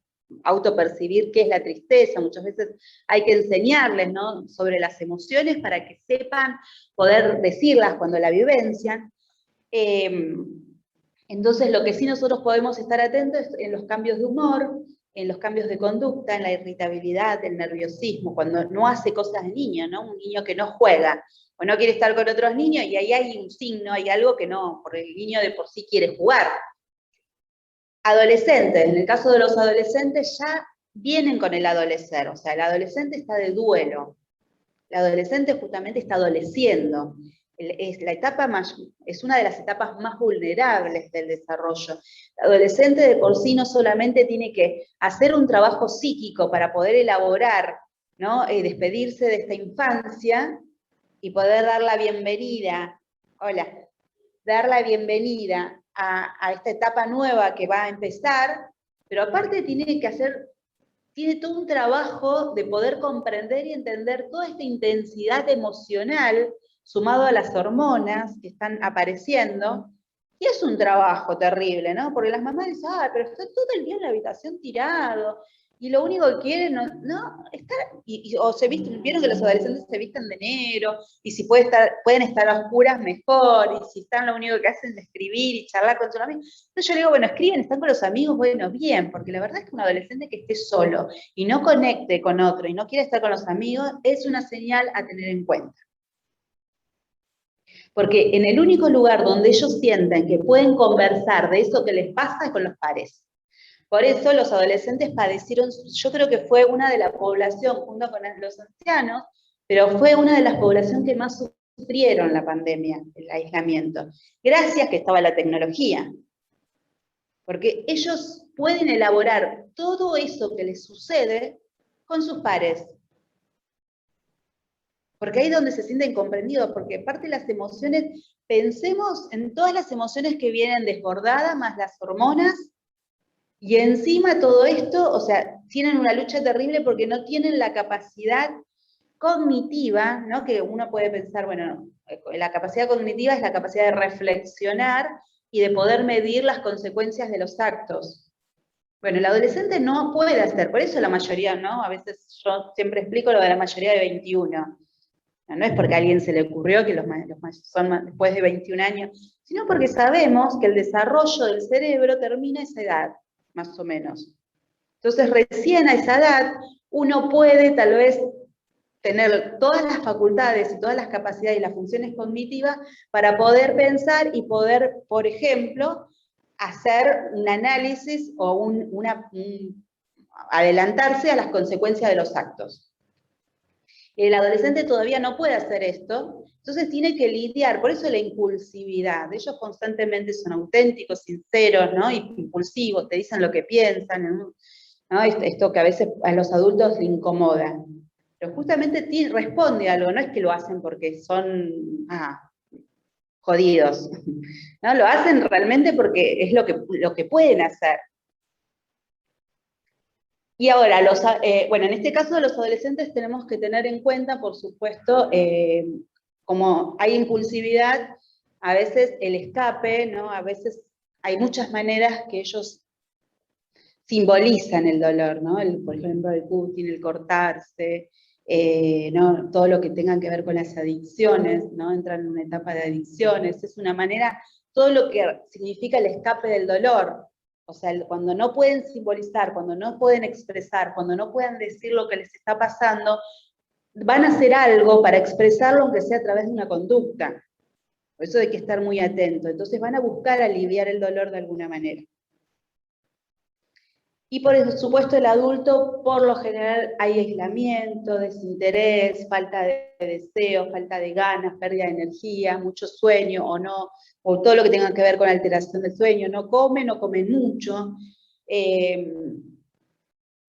autopercibir qué es la tristeza. Muchas veces hay que enseñarles, ¿no?, sobre las emociones para que sepan poder decirlas cuando la vivencian. Entonces, lo que sí nosotros podemos estar atentos es en los cambios de humor, en los cambios de conducta, en la irritabilidad, el nerviosismo, cuando no hace cosas de niño, ¿no? Un niño que no juega, o no quiere estar con otros niños, y ahí hay un signo, hay algo que no, porque el niño de por sí quiere jugar. Adolescentes, en el caso de los adolescentes ya vienen con el adolecer, o sea, el adolescente está de duelo, el adolescente justamente está adoleciendo. Es una de las etapas más vulnerables del desarrollo. El adolescente de por sí no solamente tiene que hacer un trabajo psíquico para poder elaborar, ¿no?, despedirse de esta infancia y poder dar la bienvenida, dar la bienvenida a esta etapa nueva que va a empezar, pero aparte tiene todo un trabajo de poder comprender y entender toda esta intensidad emocional sumado a las hormonas que están apareciendo, y es un trabajo terrible, ¿no? Porque las mamás dicen, pero está todo el día en la habitación tirado, y lo único que quieren, ¿no? Estar, o vieron que los adolescentes se visten de negro, y si pueden estar a oscuras, mejor, y si están, lo único que hacen es escribir y charlar con sus amigos. Entonces yo le digo, bueno, escriben, están con los amigos, bueno, bien, porque la verdad es que un adolescente que esté solo, y no conecte con otro, y no quiere estar con los amigos, es una señal a tener en cuenta. Porque en el único lugar donde ellos sienten que pueden conversar de eso que les pasa es con los pares. Por eso los adolescentes padecieron, yo creo que fue una de la población, junto con los ancianos, pero fue una de las poblaciones que más sufrieron la pandemia, el aislamiento. Gracias que estaba la tecnología. Porque ellos pueden elaborar todo eso que les sucede con sus pares. Porque ahí es donde se sienten comprendidos, porque parte de las emociones, pensemos en todas las emociones que vienen desbordadas, más las hormonas, y encima todo esto, o sea, tienen una lucha terrible porque no tienen la capacidad cognitiva, ¿no? Que uno puede pensar, bueno, la capacidad cognitiva es la capacidad de reflexionar y de poder medir las consecuencias de los actos. Bueno, el adolescente no puede hacer, por eso la mayoría, ¿no? A veces yo siempre explico lo de la mayoría de 21. No es porque a alguien se le ocurrió que los son después de 21 años, sino porque sabemos que el desarrollo del cerebro termina a esa edad, más o menos. Entonces, recién a esa edad, uno puede tal vez tener todas las facultades y todas las capacidades y las funciones cognitivas para poder pensar y poder, por ejemplo, hacer un análisis o adelantarse a las consecuencias de los actos. El adolescente todavía no puede hacer esto, entonces tiene que lidiar, por eso la impulsividad. Ellos constantemente son auténticos, sinceros, ¿no? Y impulsivos, te dicen lo que piensan, ¿no? Esto que a veces a los adultos le incomoda. Pero justamente responde a algo, no es que lo hacen porque son jodidos, ¿no? Lo hacen realmente porque es lo que pueden hacer. Y ahora, bueno, en este caso los adolescentes tenemos que tener en cuenta, por supuesto, como hay impulsividad, a veces el escape, ¿no? A veces hay muchas maneras que ellos simbolizan el dolor, ¿no? Por ejemplo, el cutting, el cortarse, ¿no? Todo lo que tenga que ver con las adicciones, ¿no? Entran en una etapa de adicciones, es una manera, todo lo que significa el escape del dolor. O sea, cuando no pueden simbolizar, cuando no pueden expresar, cuando no pueden decir lo que les está pasando, van a hacer algo para expresarlo, aunque sea a través de una conducta. Por eso hay que estar muy atento. Entonces van a buscar aliviar el dolor de alguna manera. Y por supuesto el adulto, por lo general, hay aislamiento, desinterés, falta de deseo, falta de ganas, pérdida de energía, mucho sueño o no, o todo lo que tenga que ver con alteración del sueño, no comen mucho.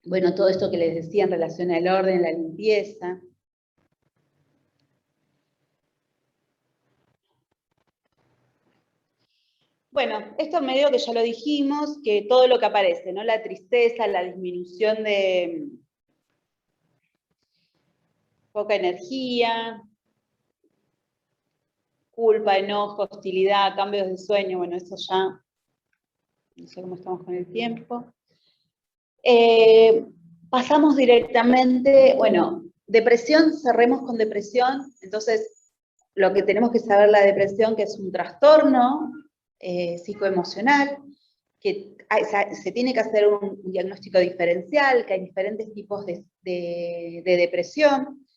Bueno, todo esto que les decía en relación al orden, la limpieza. Bueno, esto medio que ya lo dijimos, que todo lo que aparece, ¿no? La tristeza, la disminución de poca energía, culpa, enojo, hostilidad, cambios de sueño, bueno, eso ya, no sé cómo estamos con el tiempo. Pasamos directamente, bueno, depresión, cerremos con depresión, entonces lo que tenemos que saber la depresión, que es un trastorno psicoemocional, que se tiene que hacer un diagnóstico diferencial, que hay diferentes tipos de depresión,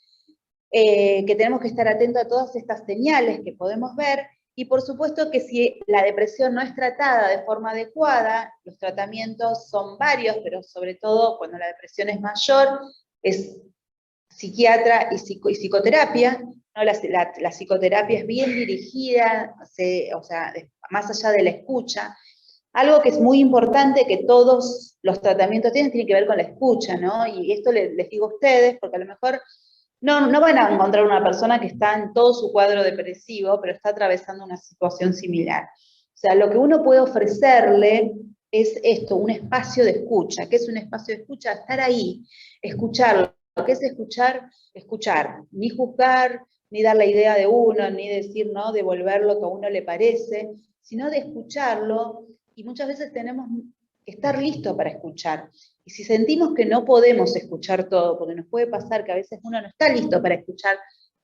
que tenemos que estar atentos a todas estas señales que podemos ver, y por supuesto que si la depresión no es tratada de forma adecuada, los tratamientos son varios, pero sobre todo cuando la depresión es mayor, es psiquiatra y psicoterapia, ¿no? La psicoterapia es bien dirigida, o sea, más allá de la escucha. Algo que es muy importante que todos los tratamientos tiene que ver con la escucha, ¿no? Y esto les digo a ustedes, porque a lo mejor no van a encontrar una persona que está en todo su cuadro depresivo, pero está atravesando una situación similar. O sea, lo que uno puede ofrecerle es esto, un espacio de escucha. ¿Qué es un espacio de escucha? Estar ahí, escucharlo. ¿Qué es escuchar? Escuchar, ni juzgar, ni dar la idea de uno, ni decir, ¿no?, devolver lo que a uno le parece, sino de escucharlo, y muchas veces tenemos que estar listos para escuchar. Y si sentimos que no podemos escuchar todo, porque nos puede pasar que a veces uno no está listo para escuchar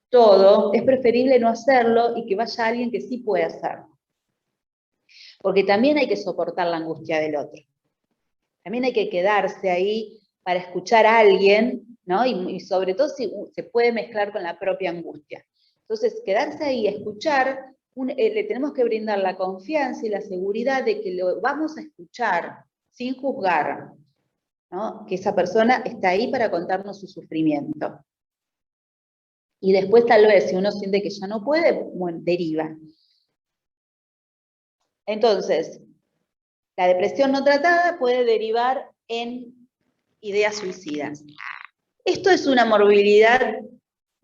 todo, es preferible no hacerlo y que vaya alguien que sí puede hacerlo. Porque también hay que soportar la angustia del otro. También hay que quedarse ahí para escuchar a alguien, ¿no? Y sobre todo si se puede mezclar con la propia angustia. Entonces, quedarse ahí, escuchar, le tenemos que brindar la confianza y la seguridad de que lo vamos a escuchar sin juzgar, ¿no? Que esa persona está ahí para contarnos su sufrimiento. Y después tal vez, si uno siente que ya no puede, bueno, deriva. Entonces, la depresión no tratada puede derivar en ideas suicidas. Esto es una morbilidad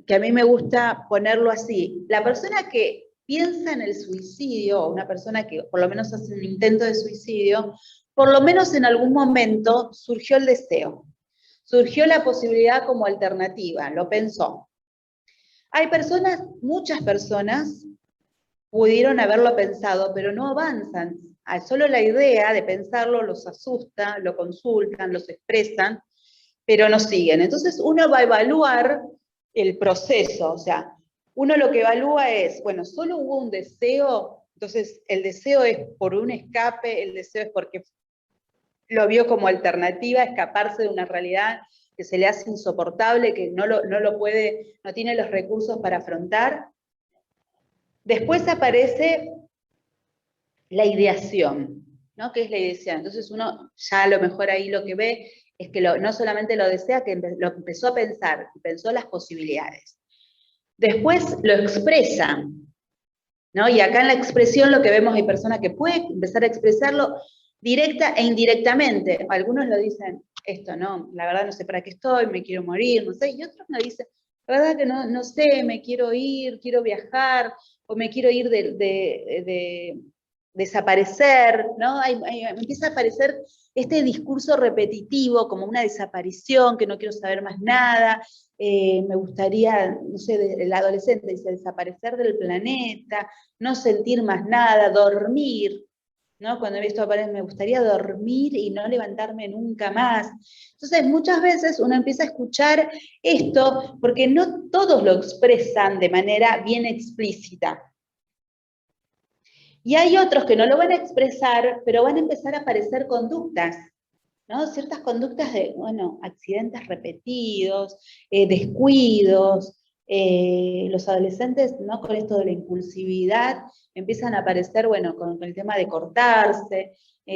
que a mí me gusta ponerlo así. La persona que piensa en el suicidio, o una persona que por lo menos hace un intento de suicidio, por lo menos en algún momento surgió el deseo, surgió la posibilidad como alternativa, lo pensó. Hay personas, muchas personas, pudieron haberlo pensado, pero no avanzan. Solo la idea de pensarlo los asusta, lo consultan, los expresan, pero no siguen. Entonces uno va a evaluar el proceso, o sea, uno lo que evalúa es, bueno, solo hubo un deseo, entonces el deseo es por un escape, el deseo es porque lo vio como alternativa, escaparse de una realidad, que se le hace insoportable, que no lo puede, no tiene los recursos para afrontar. Después aparece la ideación, ¿no? ¿Qué es la ideación? Entonces uno ya a lo mejor ahí lo que ve es que no solamente lo desea, que lo empezó a pensar, pensó las posibilidades. Después lo expresa, ¿no? Y acá en la expresión lo que vemos hay personas que pueden empezar a expresarlo directa e indirectamente. Algunos lo dicen, esto no, la verdad no sé para qué estoy, me quiero morir, no sé, y otros me dicen, la verdad que no sé, me quiero ir, quiero viajar, o me quiero ir de desaparecer, ¿no? Empieza a aparecer este discurso repetitivo como una desaparición, que no quiero saber más nada, me gustaría, no sé, el adolescente dice, desaparecer del planeta, no sentir más nada, dormir, ¿no? Cuando esto aparece, me gustaría dormir y no levantarme nunca más. Entonces, muchas veces uno empieza a escuchar esto porque no todos lo expresan de manera bien explícita. Y hay otros que no lo van a expresar, pero van a empezar a aparecer conductas, ¿no? Ciertas conductas de, bueno, accidentes repetidos, descuidos. Los adolescentes, ¿no? Con esto de la impulsividad, empiezan a aparecer, bueno, con el tema de cortarse.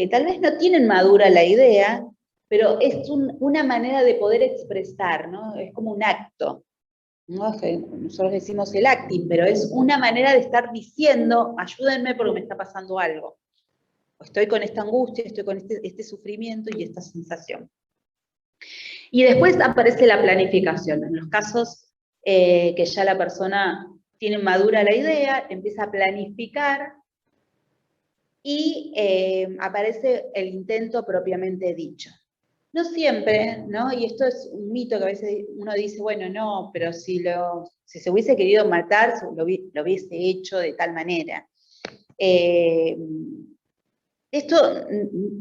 Tal vez no tienen madura la idea, pero es una manera de poder expresar, ¿no? Es como un acto. ¿No? Nosotros decimos el acting, pero es una manera de estar diciendo, ayúdenme porque me está pasando algo. Estoy con esta angustia, estoy con este sufrimiento y esta sensación. Y después aparece la planificación. En los casos que ya la persona tiene madura la idea, empieza a planificar y aparece el intento propiamente dicho. No siempre, ¿no? Y esto es un mito que a veces uno dice, bueno, no, pero si se hubiese querido matar, lo hubiese hecho de tal manera. Esto,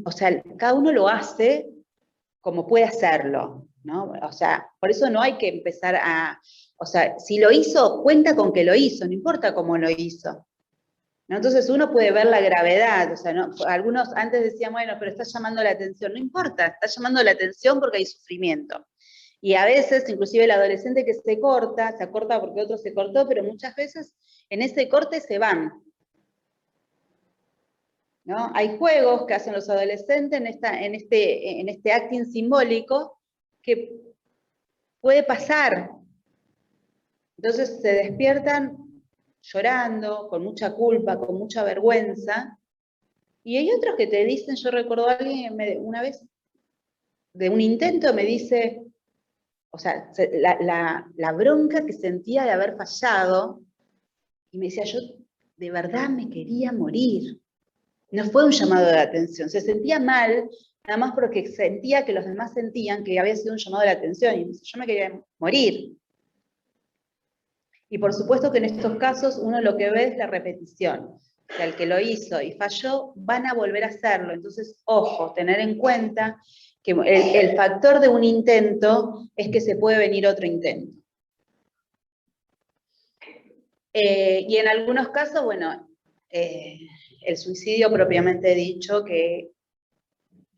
o sea, cada uno lo hace como puede hacerlo, ¿no? O sea, por eso no hay que empezar o sea, si lo hizo, cuenta con que lo hizo, no importa cómo lo hizo. ¿No? Entonces uno puede ver la gravedad, o sea, ¿no? Algunos antes decían, bueno, pero está llamando la atención, no importa, está llamando la atención porque hay sufrimiento. Y a veces, inclusive el adolescente que se acorta porque otro se cortó, pero muchas veces en ese corte se van. ¿No? Hay juegos que hacen los adolescentes en este acting simbólico que puede pasar. Entonces se despiertan llorando, con mucha culpa, con mucha vergüenza, y hay otros que te dicen, yo recuerdo a alguien una vez, de un intento me dice, o sea, la bronca que sentía de haber fallado, y me decía, yo de verdad me quería morir. No fue un llamado de atención, se sentía mal, nada más porque sentía que los demás sentían que había sido un llamado de atención, y me dice, yo me quería morir. Y por supuesto que en estos casos uno lo que ve es la repetición. O sea, el que lo hizo y falló, van a volver a hacerlo. Entonces, ojo, tener en cuenta que el factor de un intento es que se puede venir otro intento. Y en algunos casos, bueno, el suicidio propiamente dicho que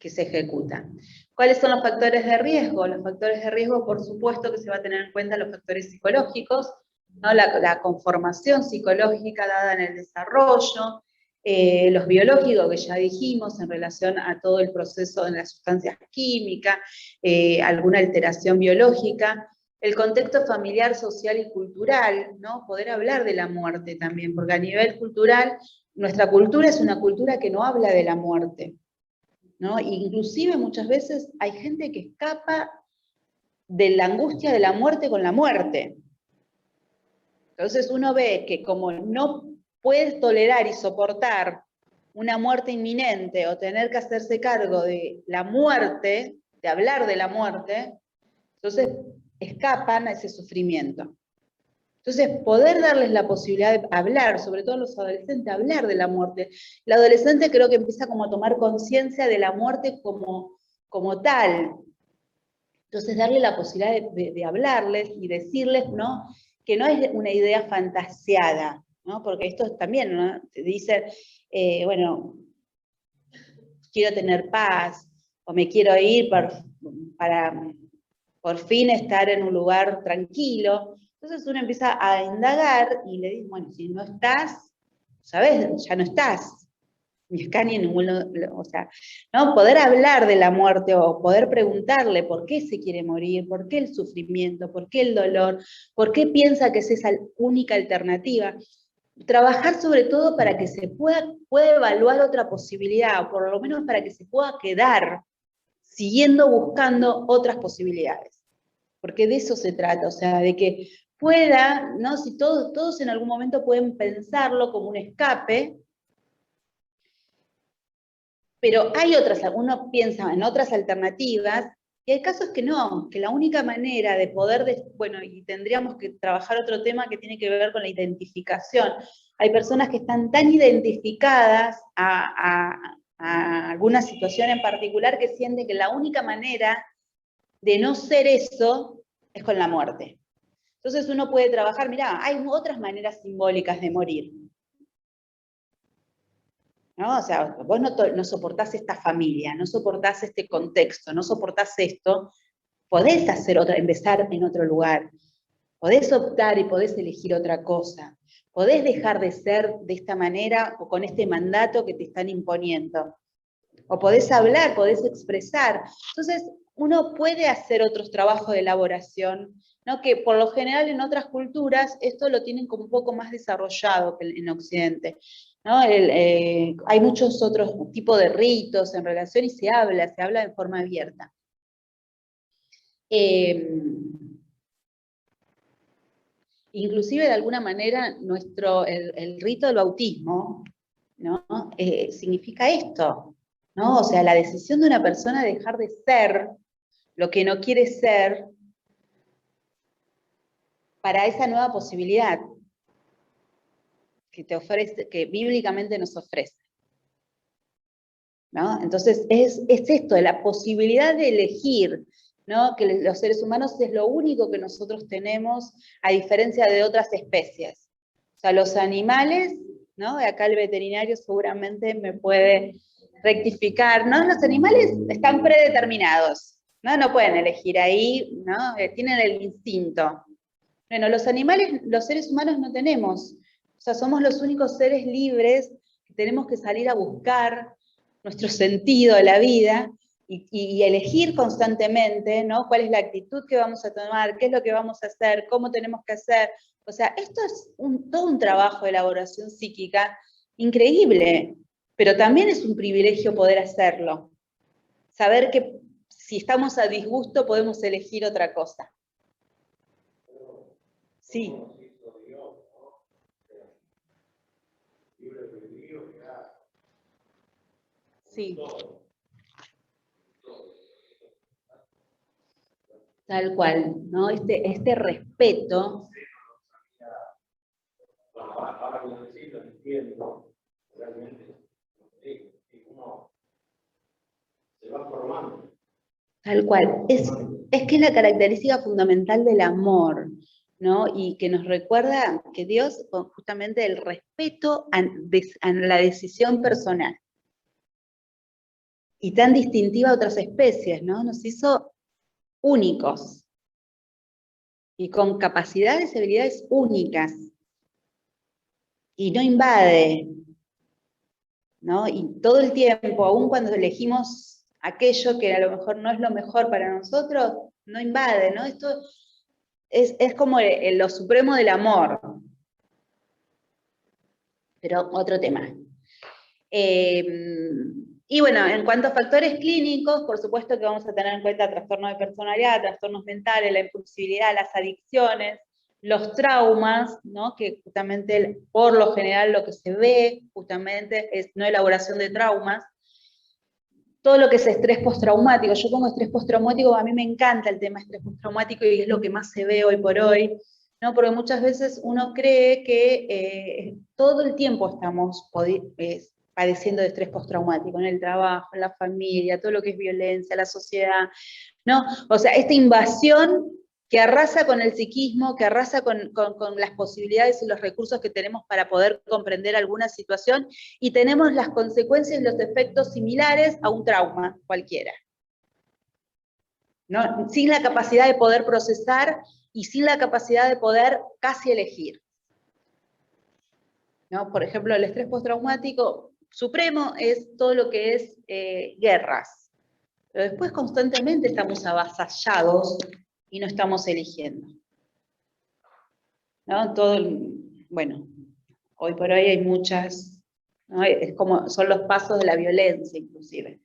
se ejecuta. ¿Cuáles son los factores de riesgo? Los factores de riesgo, por supuesto que se va a tener en cuenta los factores psicológicos, ¿no? La conformación psicológica dada en el desarrollo, los biológicos que ya dijimos en relación a todo el proceso de las sustancias químicas, alguna alteración biológica, el contexto familiar, social y cultural, ¿no? Poder hablar de la muerte también, porque a nivel cultural, nuestra cultura es una cultura que no habla de la muerte, ¿no? Inclusive muchas veces hay gente que escapa de la angustia de la muerte con la muerte. Entonces uno ve que como no puedes tolerar y soportar una muerte inminente o tener que hacerse cargo de la muerte, de hablar de la muerte, entonces escapan a ese sufrimiento. Entonces, poder darles la posibilidad de hablar, sobre todo los adolescentes, hablar de la muerte. El adolescente creo que empieza como a tomar conciencia de la muerte como tal. Entonces, darle la posibilidad de hablarles y decirles, ¿no? Que no es una idea fantaseada, ¿no? Porque esto también, ¿no? Te dicen, bueno, quiero tener paz, o me quiero ir para por fin estar en un lugar tranquilo. Entonces uno empieza a indagar y le dice, bueno, si no estás, ¿sabes? Ya no estás. Ni acá ni en ningún lado, o sea, ¿no? Poder hablar de la muerte o poder preguntarle por qué se quiere morir, por qué el sufrimiento, por qué el dolor, por qué piensa que es esa única alternativa. Trabajar sobre todo para que se pueda evaluar otra posibilidad, o por lo menos para que se pueda quedar siguiendo buscando otras posibilidades. Porque de eso se trata, o sea, de que pueda, ¿no? Si todos en algún momento pueden pensarlo como un escape, pero hay otras, uno piensa en otras alternativas, y hay casos que no, que la única manera de poder, bueno, y tendríamos que trabajar otro tema que tiene que ver con la identificación. Hay personas que están tan identificadas a alguna situación en particular que sienten que la única manera de no ser eso es con la muerte. Entonces uno puede trabajar, mirá, hay otras maneras simbólicas de morir. ¿No? O sea, vos no soportás esta familia, no soportás este contexto, no soportás esto, podés hacer empezar en otro lugar, podés optar y podés elegir otra cosa, podés dejar de ser de esta manera o con este mandato que te están imponiendo, o podés hablar, podés expresar. Entonces, uno puede hacer otros trabajos de elaboración, ¿no? Que por lo general en otras culturas esto lo tienen como un poco más desarrollado que en Occidente. ¿No? Hay muchos otros tipos de ritos en relación y se habla de forma abierta. Inclusive de alguna manera el rito del bautismo, ¿no? Significa esto, ¿no? O sea, la decisión de una persona de dejar de ser lo que no quiere ser para esa nueva posibilidad que te ofrece, que bíblicamente nos ofrece. ¿No? Entonces es esto, la posibilidad de elegir, ¿no? Que los seres humanos es lo único que nosotros tenemos, a diferencia de otras especies. O sea, los animales, ¿no? Acá el veterinario seguramente me puede rectificar, ¿no? Los animales están predeterminados, ¿no? No pueden elegir ahí, ¿no? Tienen el instinto. Bueno, los animales, los seres humanos no tenemos. O sea, somos los únicos seres libres que tenemos que salir a buscar nuestro sentido de la vida y elegir constantemente, ¿no? Cuál es la actitud que vamos a tomar, qué es lo que vamos a hacer, cómo tenemos que hacer. O sea, esto es todo un trabajo de elaboración psíquica increíble, pero también es un privilegio poder hacerlo. Saber que si estamos a disgusto podemos elegir otra cosa. Sí. Sí. Tal cual, ¿no? Este respeto. Ahora como decís, lo entiendo, realmente, uno se va formando. Tal cual, es que es la característica fundamental del amor, ¿no? Y que nos recuerda que Dios, justamente el respeto a la decisión personal. Y tan distintiva a otras especies, ¿no? Nos hizo únicos. Y con capacidades y habilidades únicas. Y no invade, ¿no? Y todo el tiempo, aun cuando elegimos aquello que a lo mejor no es lo mejor para nosotros, no invade, ¿no? Esto es como lo supremo del amor. Pero otro tema. Y bueno, en cuanto a factores clínicos, por supuesto que vamos a tener en cuenta trastornos de personalidad, trastornos mentales, la impulsividad, las adicciones, los traumas, ¿no? Que justamente por lo general lo que se ve justamente es no elaboración de traumas. Todo lo que es estrés postraumático, yo pongo estrés postraumático, a mí me encanta el tema estrés postraumático y es lo que más se ve hoy por hoy, ¿no? Porque muchas veces uno cree que todo el tiempo estamos padeciendo de estrés postraumático, en el trabajo, en la familia, todo lo que es violencia, la sociedad, ¿no? O sea, esta invasión que arrasa con el psiquismo, que arrasa con las posibilidades y los recursos que tenemos para poder comprender alguna situación, y tenemos las consecuencias y los efectos similares a un trauma cualquiera. ¿no? Sin la capacidad de poder procesar y sin la capacidad de poder casi elegir. ¿No? Por ejemplo, el estrés postraumático supremo es todo lo que es guerras. Pero después constantemente estamos avasallados y no estamos eligiendo. ¿No? Bueno, hoy por hoy hay muchas, ¿no? Es como son los pasos de la violencia inclusive.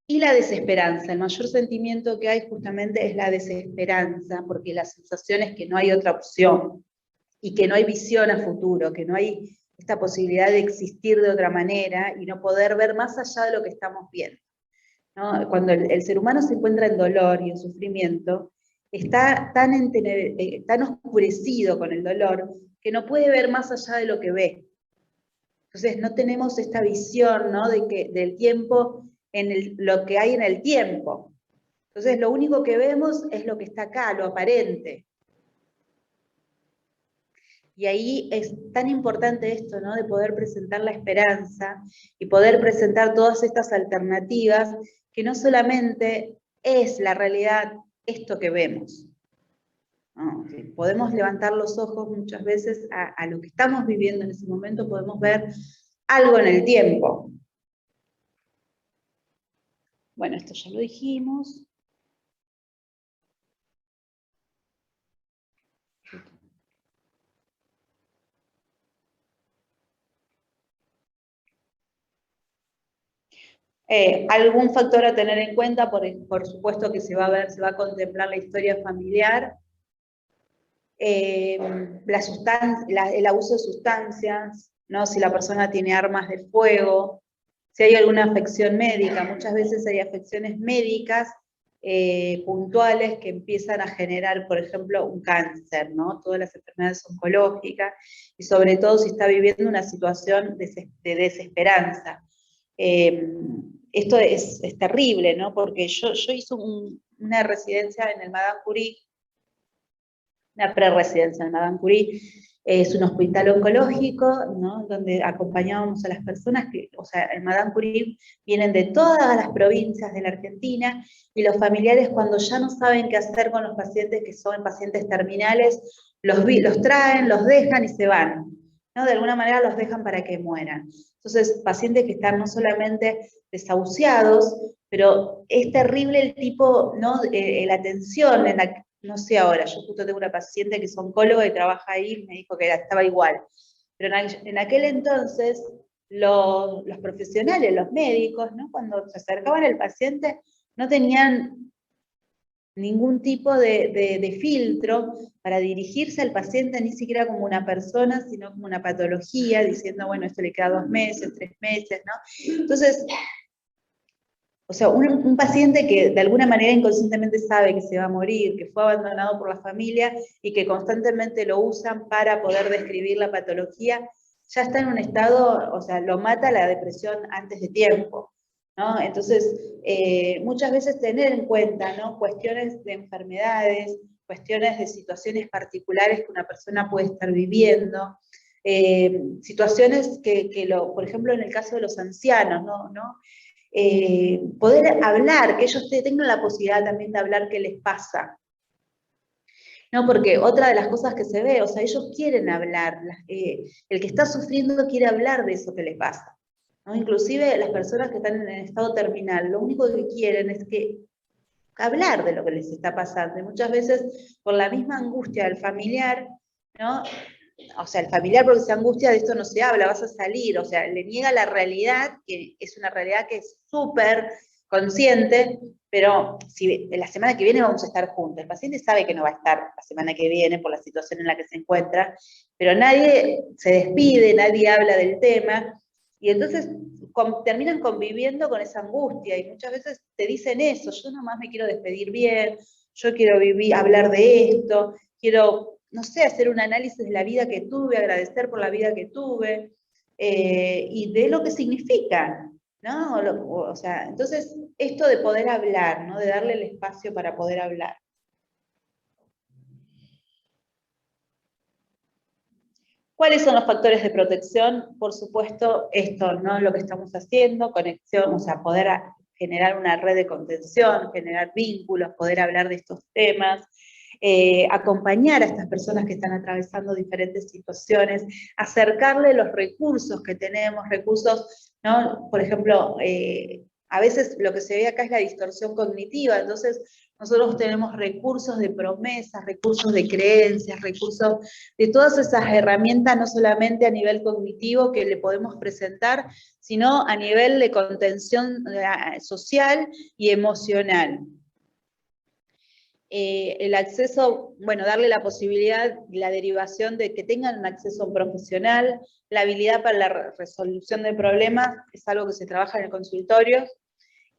Y la desesperanza, el mayor sentimiento que hay justamente es la desesperanza, porque la sensación es que no hay otra opción, y que no hay visión a futuro, que no hay esta posibilidad de existir de otra manera, y no poder ver más allá de lo que estamos viendo, ¿no? Cuando el ser humano se encuentra en dolor y en sufrimiento, está tan oscurecido con el dolor, que no puede ver más allá de lo que ve. Entonces no tenemos esta visión, ¿no? del tiempo, lo que hay en el tiempo. Entonces lo único que vemos es lo que está acá, lo aparente. Y ahí es tan importante esto, ¿no? De poder presentar la esperanza y poder presentar todas estas alternativas, que no solamente es la realidad esto que vemos, ¿no? Podemos levantar los ojos muchas veces a lo que estamos viviendo en ese momento, podemos ver algo en el tiempo. Bueno, esto ya lo dijimos. Algún factor a tener en cuenta, por supuesto que se va a contemplar la historia familiar, el abuso de sustancias, ¿no? Si la persona tiene armas de fuego, si hay alguna afección médica. Muchas veces hay afecciones médicas puntuales que empiezan a generar, por ejemplo, un cáncer, ¿no? Todas las enfermedades oncológicas, y sobre todo si está viviendo una situación de desesperanza. Esto es terrible, ¿no? Porque yo hice una residencia en el Madame Curie, una preresidencia en el Madame Curie. Es un hospital oncológico, ¿no? Donde acompañábamos a las personas que, o sea, el Madame Curie vienen de todas las provincias de la Argentina, y los familiares, cuando ya no saben qué hacer con los pacientes que son pacientes terminales, los traen, los dejan y se van, ¿no? De alguna manera los dejan para que mueran. Entonces, pacientes que están no solamente desahuciados, pero es terrible el tipo, ¿no? La atención en la, no sé ahora, yo justo tengo una paciente que es oncóloga y trabaja ahí, y me dijo que estaba igual. Pero en aquel entonces, los profesionales, los médicos, ¿no? Cuando se acercaban al paciente, no tenían ningún tipo de filtro para dirigirse al paciente, ni siquiera como una persona, sino como una patología, diciendo, bueno, esto le queda 2 meses, 3 meses, ¿no? Entonces, o sea, un paciente que de alguna manera inconscientemente sabe que se va a morir, que fue abandonado por la familia y que constantemente lo usan para poder describir la patología, ya está en un estado, o sea, lo mata la depresión antes de tiempo, ¿no? Entonces, muchas veces tener en cuenta, ¿no? Cuestiones de enfermedades, cuestiones de situaciones particulares que una persona puede estar viviendo, situaciones por ejemplo, en el caso de los ancianos, ¿no? Poder hablar, que ellos tengan la posibilidad también de hablar qué les pasa. No, porque otra de las cosas que se ve, o sea, ellos quieren hablar, el que está sufriendo quiere hablar de eso que le pasa, ¿no? Inclusive las personas que están en estado terminal, lo único que quieren es hablar de lo que les está pasando, y muchas veces por la misma angustia del familiar, ¿no? O sea, el familiar, porque se angustia, de esto no se habla, vas a salir, o sea, le niega la realidad, que es una realidad que es súper consciente, pero si la semana que viene vamos a estar juntos, el paciente sabe que no va a estar la semana que viene por la situación en la que se encuentra, pero nadie se despide, nadie habla del tema, y entonces terminan conviviendo con esa angustia, y muchas veces te dicen eso, yo nomás me quiero despedir bien, yo quiero hablar de esto, quiero, no sé, hacer un análisis de la vida que tuve, agradecer por la vida que tuve, y de lo que significa, ¿no? O sea, entonces, esto de poder hablar, ¿no? De darle el espacio para poder hablar. ¿Cuáles son los factores de protección? Por supuesto, esto, ¿no? Lo que estamos haciendo, conexión, o sea, poder generar una red de contención, generar vínculos, poder hablar de estos temas, acompañar a estas personas que están atravesando diferentes situaciones, acercarle los recursos que tenemos, recursos, ¿no? Por ejemplo, a veces lo que se ve acá es la distorsión cognitiva, entonces nosotros tenemos recursos de promesas, recursos de creencias, recursos de todas esas herramientas, no solamente a nivel cognitivo que le podemos presentar, sino a nivel de contención social y emocional. El acceso, bueno, darle la posibilidad y la derivación de que tengan un acceso profesional, la habilidad para la resolución de problemas, es algo que se trabaja en el consultorio,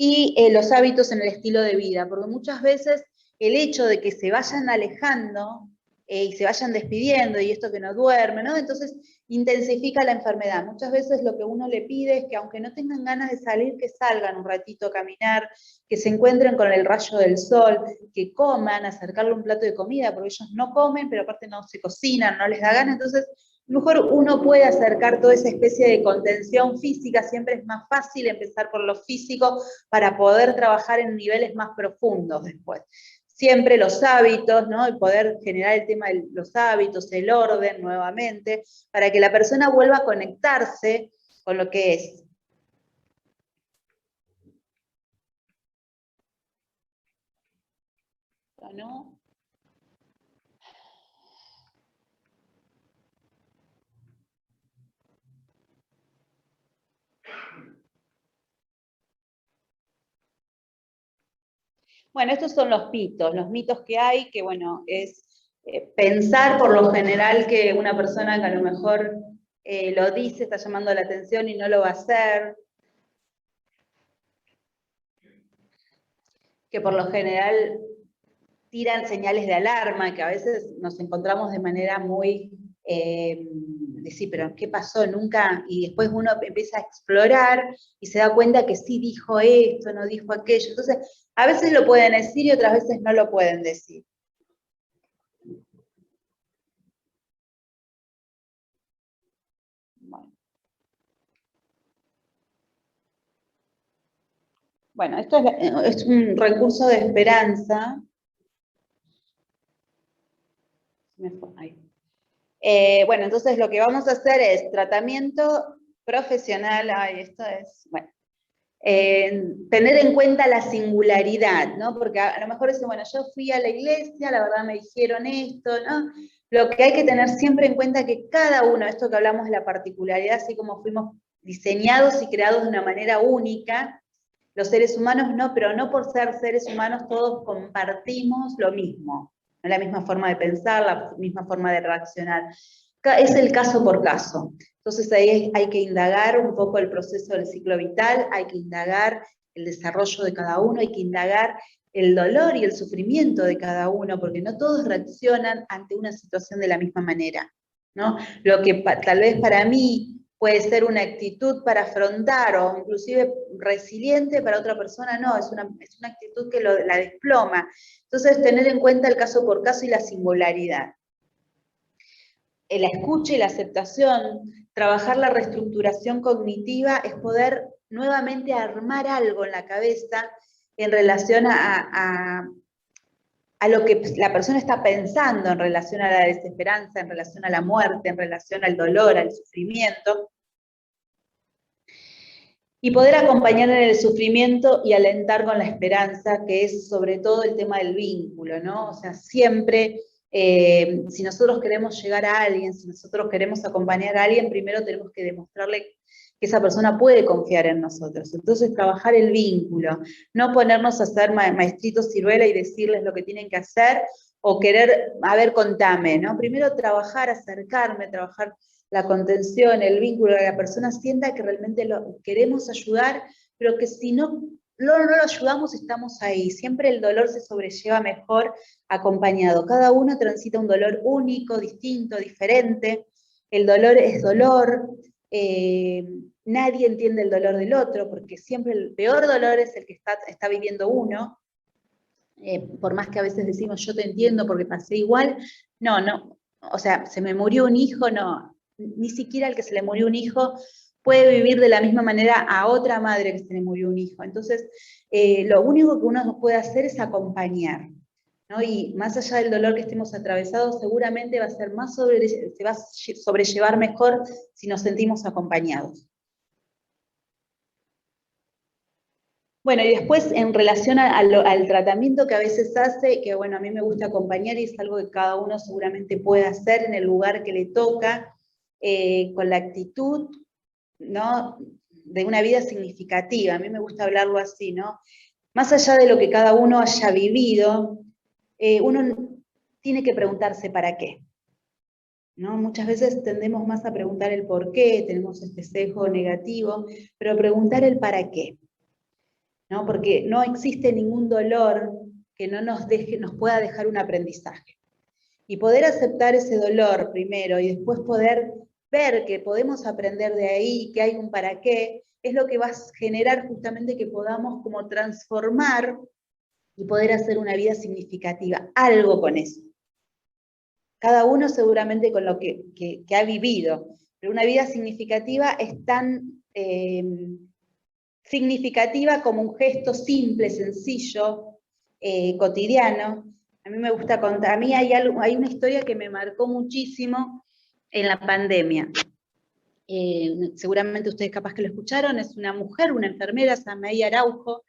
y los hábitos en el estilo de vida, porque muchas veces el hecho de que se vayan alejando y se vayan despidiendo, y esto que no duerme, ¿no? Entonces intensifica la enfermedad. Muchas veces lo que uno le pide es que aunque no tengan ganas de salir, que salgan un ratito a caminar, que se encuentren con el rayo del sol, que coman, acercarle un plato de comida, porque ellos no comen, pero aparte no se cocinan, no les da ganas, entonces mejor uno puede acercar toda esa especie de contención física, siempre es más fácil empezar por lo físico para poder trabajar en niveles más profundos después. Siempre los hábitos, ¿no? Y poder generar el tema de los hábitos, el orden nuevamente, para que la persona vuelva a conectarse con lo que es. ¿No? Bueno, estos son los mitos que hay, que bueno, es pensar por lo general que una persona que a lo mejor lo dice, está llamando la atención y no lo va a hacer, que por lo general tiran señales de alarma, que a veces nos encontramos de manera muy, decir, pero ¿qué pasó? Nunca, y después uno empieza a explorar y se da cuenta que sí dijo esto, no dijo aquello, entonces a veces lo pueden decir y otras veces no lo pueden decir. Bueno, esto es un recurso de esperanza. Bueno, entonces lo que vamos a hacer es tratamiento profesional, esto es, bueno, tener en cuenta la singularidad, ¿no? Porque a lo mejor es, bueno, yo fui a la iglesia, la verdad me dijeron esto, ¿no? Lo que hay que tener siempre en cuenta es que cada uno, esto que hablamos de la particularidad, así como fuimos diseñados y creados de una manera única, los seres humanos no, pero no por ser seres humanos todos compartimos lo mismo, ¿no? La misma forma de pensar, la misma forma de reaccionar. Es el caso por caso. Entonces ahí hay que indagar un poco el proceso del ciclo vital, hay que indagar el desarrollo de cada uno, hay que indagar el dolor y el sufrimiento de cada uno, porque no todos reaccionan ante una situación de la misma manera, ¿no? Lo que tal vez para mí puede ser una actitud para afrontar o inclusive resiliente, para otra persona no, es una actitud que la desploma. Entonces tener en cuenta el caso por caso y la singularidad. La escucha y la aceptación, trabajar la reestructuración cognitiva es poder nuevamente armar algo en la cabeza en relación a lo que la persona está pensando, en relación a la desesperanza, en relación a la muerte, en relación al dolor, al sufrimiento. Y poder acompañar en el sufrimiento y alentar con la esperanza, que es sobre todo el tema del vínculo, ¿no? O sea, siempre, si nosotros queremos llegar a alguien, si nosotros queremos acompañar a alguien, primero tenemos que demostrarle que esa persona puede confiar en nosotros. Entonces, trabajar el vínculo, no ponernos a hacer maestritos ciruela y decirles lo que tienen que hacer, o querer, a ver, contame, ¿no? Primero trabajar, acercarme, trabajar la contención, el vínculo, que la persona sienta que realmente lo queremos ayudar, pero que si no lo ayudamos, estamos ahí. Siempre el dolor se sobrelleva mejor acompañado. Cada uno transita un dolor único, distinto, diferente. El dolor es dolor. Nadie entiende el dolor del otro, porque siempre el peor dolor es el que está viviendo uno. Por más que a veces decimos, yo te entiendo porque pasé igual, no, o sea, se me murió un hijo, no, ni siquiera el que se le murió un hijo puede vivir de la misma manera a otra madre que se le murió un hijo. Entonces, lo único que uno puede hacer es acompañar, ¿no? Y más allá del dolor que estemos atravesados, seguramente va a ser más se va a sobrellevar mejor si nos sentimos acompañados. Bueno, y después en relación al tratamiento que a veces hace, que bueno, a mí me gusta acompañar y es algo que cada uno seguramente puede hacer en el lugar que le toca, con la actitud, ¿no?, de una vida significativa. A mí me gusta hablarlo así, ¿no? Más allá de lo que cada uno haya vivido, uno tiene que preguntarse para qué, ¿no? Muchas veces tendemos más a preguntar el por qué, tenemos este sesgo negativo, pero preguntar el para qué, ¿no? Porque no existe ningún dolor que no nos pueda dejar un aprendizaje. Y poder aceptar ese dolor primero y después poder ver que podemos aprender de ahí, que hay un para qué, es lo que va a generar justamente que podamos como transformar y poder hacer una vida significativa, algo con eso. Cada uno seguramente con lo que ha vivido, pero una vida significativa es tan significativa como un gesto simple, sencillo, cotidiano. A mí me gusta contar, a mí hay una historia que me marcó muchísimo en la pandemia. Seguramente ustedes capaz que lo escucharon, es una mujer, una enfermera, Samaí Araujo,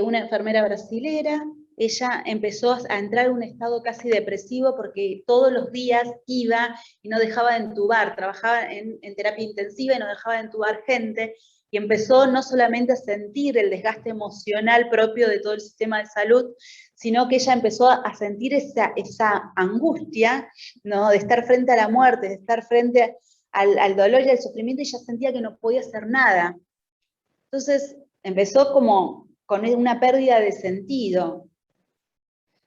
una enfermera brasilera. Ella empezó a entrar en un estado casi depresivo porque todos los días iba y no dejaba de entubar, trabajaba en terapia intensiva y no dejaba de entubar gente, y empezó no solamente a sentir el desgaste emocional propio de todo el sistema de salud, sino que ella empezó a sentir esa angustia, ¿no?, de estar frente a la muerte, de estar frente al dolor y al sufrimiento, y ella sentía que no podía hacer nada. Entonces empezó como con una pérdida de sentido,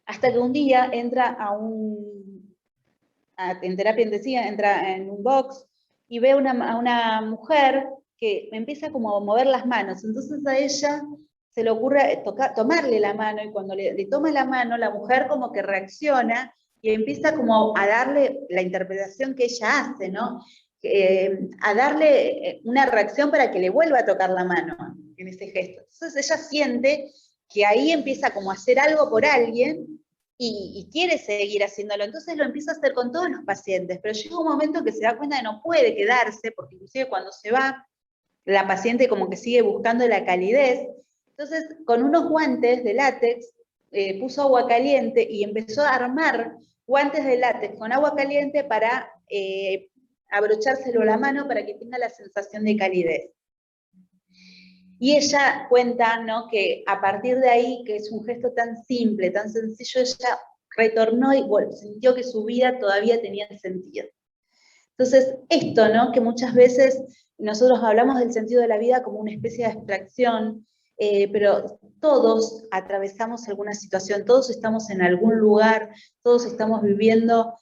hasta que un día entra en terapia intensiva, entra en un box y ve a una mujer que empieza como a mover las manos. Entonces a ella se le ocurre tomarle la mano, y cuando le toma la mano, la mujer como que reacciona y empieza como a darle la interpretación que ella hace, ¿no? A darle una reacción para que le vuelva a tocar la mano en ese gesto. Entonces ella siente que ahí empieza como a hacer algo por alguien y quiere seguir haciéndolo. Entonces lo empieza a hacer con todos los pacientes, pero llega un momento que se da cuenta de que no puede quedarse, porque inclusive cuando se va, la paciente como que sigue buscando la calidez. Entonces, con unos guantes de látex, puso agua caliente y empezó a armar guantes de látex con agua caliente para abrochárselo a la mano para que tenga la sensación de calidez. Y ella cuenta, ¿no?, que a partir de ahí, que es un gesto tan simple, tan sencillo, ella retornó y sintió que su vida todavía tenía sentido. Entonces, esto, ¿no?, que muchas veces nosotros hablamos del sentido de la vida como una especie de abstracción, pero todos atravesamos alguna situación, todos estamos en algún lugar, todos estamos viviendo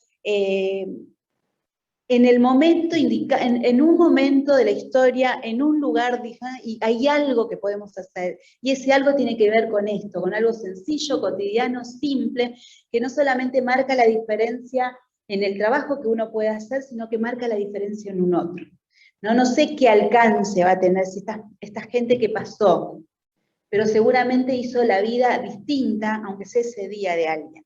en el momento en un momento de la historia, en un lugar, y hay algo que podemos hacer, y ese algo tiene que ver con esto, con algo sencillo, cotidiano, simple, que no solamente marca la diferencia en el trabajo que uno puede hacer, sino que marca la diferencia en un otro. No sé qué alcance va a tener esta gente que pasó, pero seguramente hizo la vida distinta, aunque sea ese día de alguien.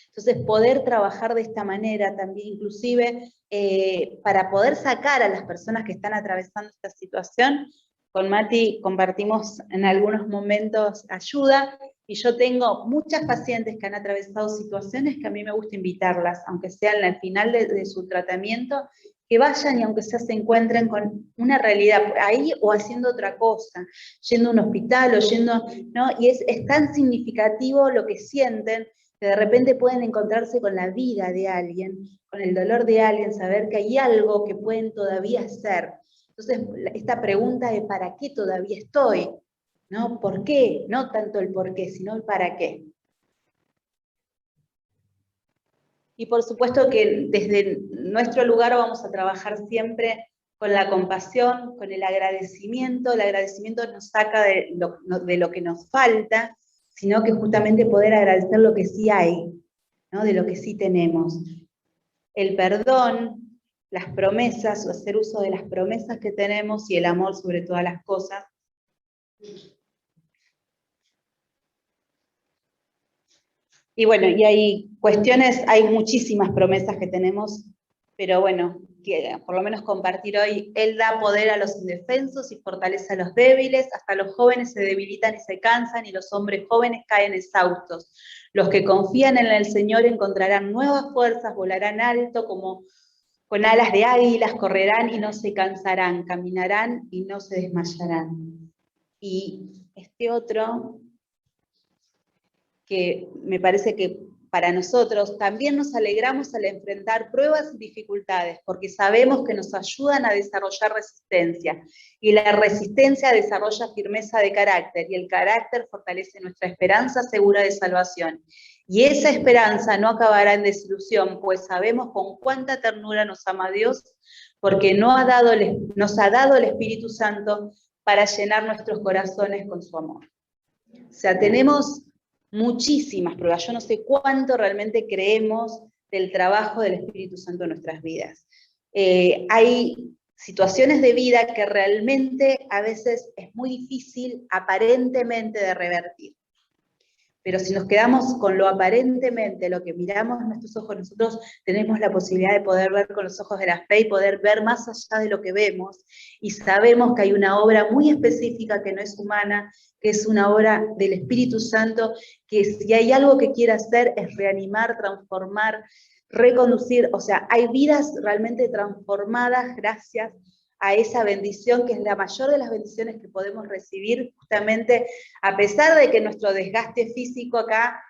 Entonces, poder trabajar de esta manera también, inclusive, para poder sacar a las personas que están atravesando esta situación. Con Mati compartimos en algunos momentos ayuda, y yo tengo muchas pacientes que han atravesado situaciones que a mí me gusta invitarlas, aunque sean al final de su tratamiento, que vayan y aunque sea se encuentren con una realidad ahí o haciendo otra cosa, yendo a un hospital o yendo, ¿no? Y es tan significativo lo que sienten, que de repente pueden encontrarse con la vida de alguien, con el dolor de alguien, saber que hay algo que pueden todavía hacer. Entonces, esta pregunta de ¿para qué todavía estoy? ¿No? ¿Por qué? No tanto el por qué, sino el para qué. Y por supuesto que desde nuestro lugar vamos a trabajar siempre con la compasión, con el agradecimiento. El agradecimiento nos saca de lo que nos falta, sino que justamente poder agradecer lo que sí hay, ¿no?, de lo que sí tenemos. El perdón, las promesas, o hacer uso de las promesas que tenemos y el amor sobre todas las cosas. Y bueno, y hay cuestiones, hay muchísimas promesas que tenemos, pero bueno, que por lo menos compartir hoy, Él da poder a los indefensos y fortalece a los débiles, hasta los jóvenes se debilitan y se cansan, y los hombres jóvenes caen exhaustos. Los que confían en el Señor encontrarán nuevas fuerzas, volarán alto como con alas de águilas, correrán y no se cansarán, caminarán y no se desmayarán. Y este otro, que me parece que para nosotros también nos alegramos al enfrentar pruebas y dificultades, porque sabemos que nos ayudan a desarrollar resistencia, y la resistencia desarrolla firmeza de carácter, y el carácter fortalece nuestra esperanza segura de salvación. Y esa esperanza no acabará en desilusión, pues sabemos con cuánta ternura nos ama Dios, porque nos ha dado el Espíritu Santo para llenar nuestros corazones con su amor. O sea, tenemos muchísimas pruebas. Yo no sé cuánto realmente creemos del trabajo del Espíritu Santo en nuestras vidas. Hay situaciones de vida que realmente a veces es muy difícil aparentemente de revertir. Pero si nos quedamos con lo aparentemente, lo que miramos en nuestros ojos, nosotros tenemos la posibilidad de poder ver con los ojos de la fe y poder ver más allá de lo que vemos, y sabemos que hay una obra muy específica que no es humana, que es una obra del Espíritu Santo, que si hay algo que quiere hacer es reanimar, transformar, reconducir, o sea, hay vidas realmente transformadas gracias a esa bendición, que es la mayor de las bendiciones que podemos recibir, justamente a pesar de que nuestro desgaste físico acá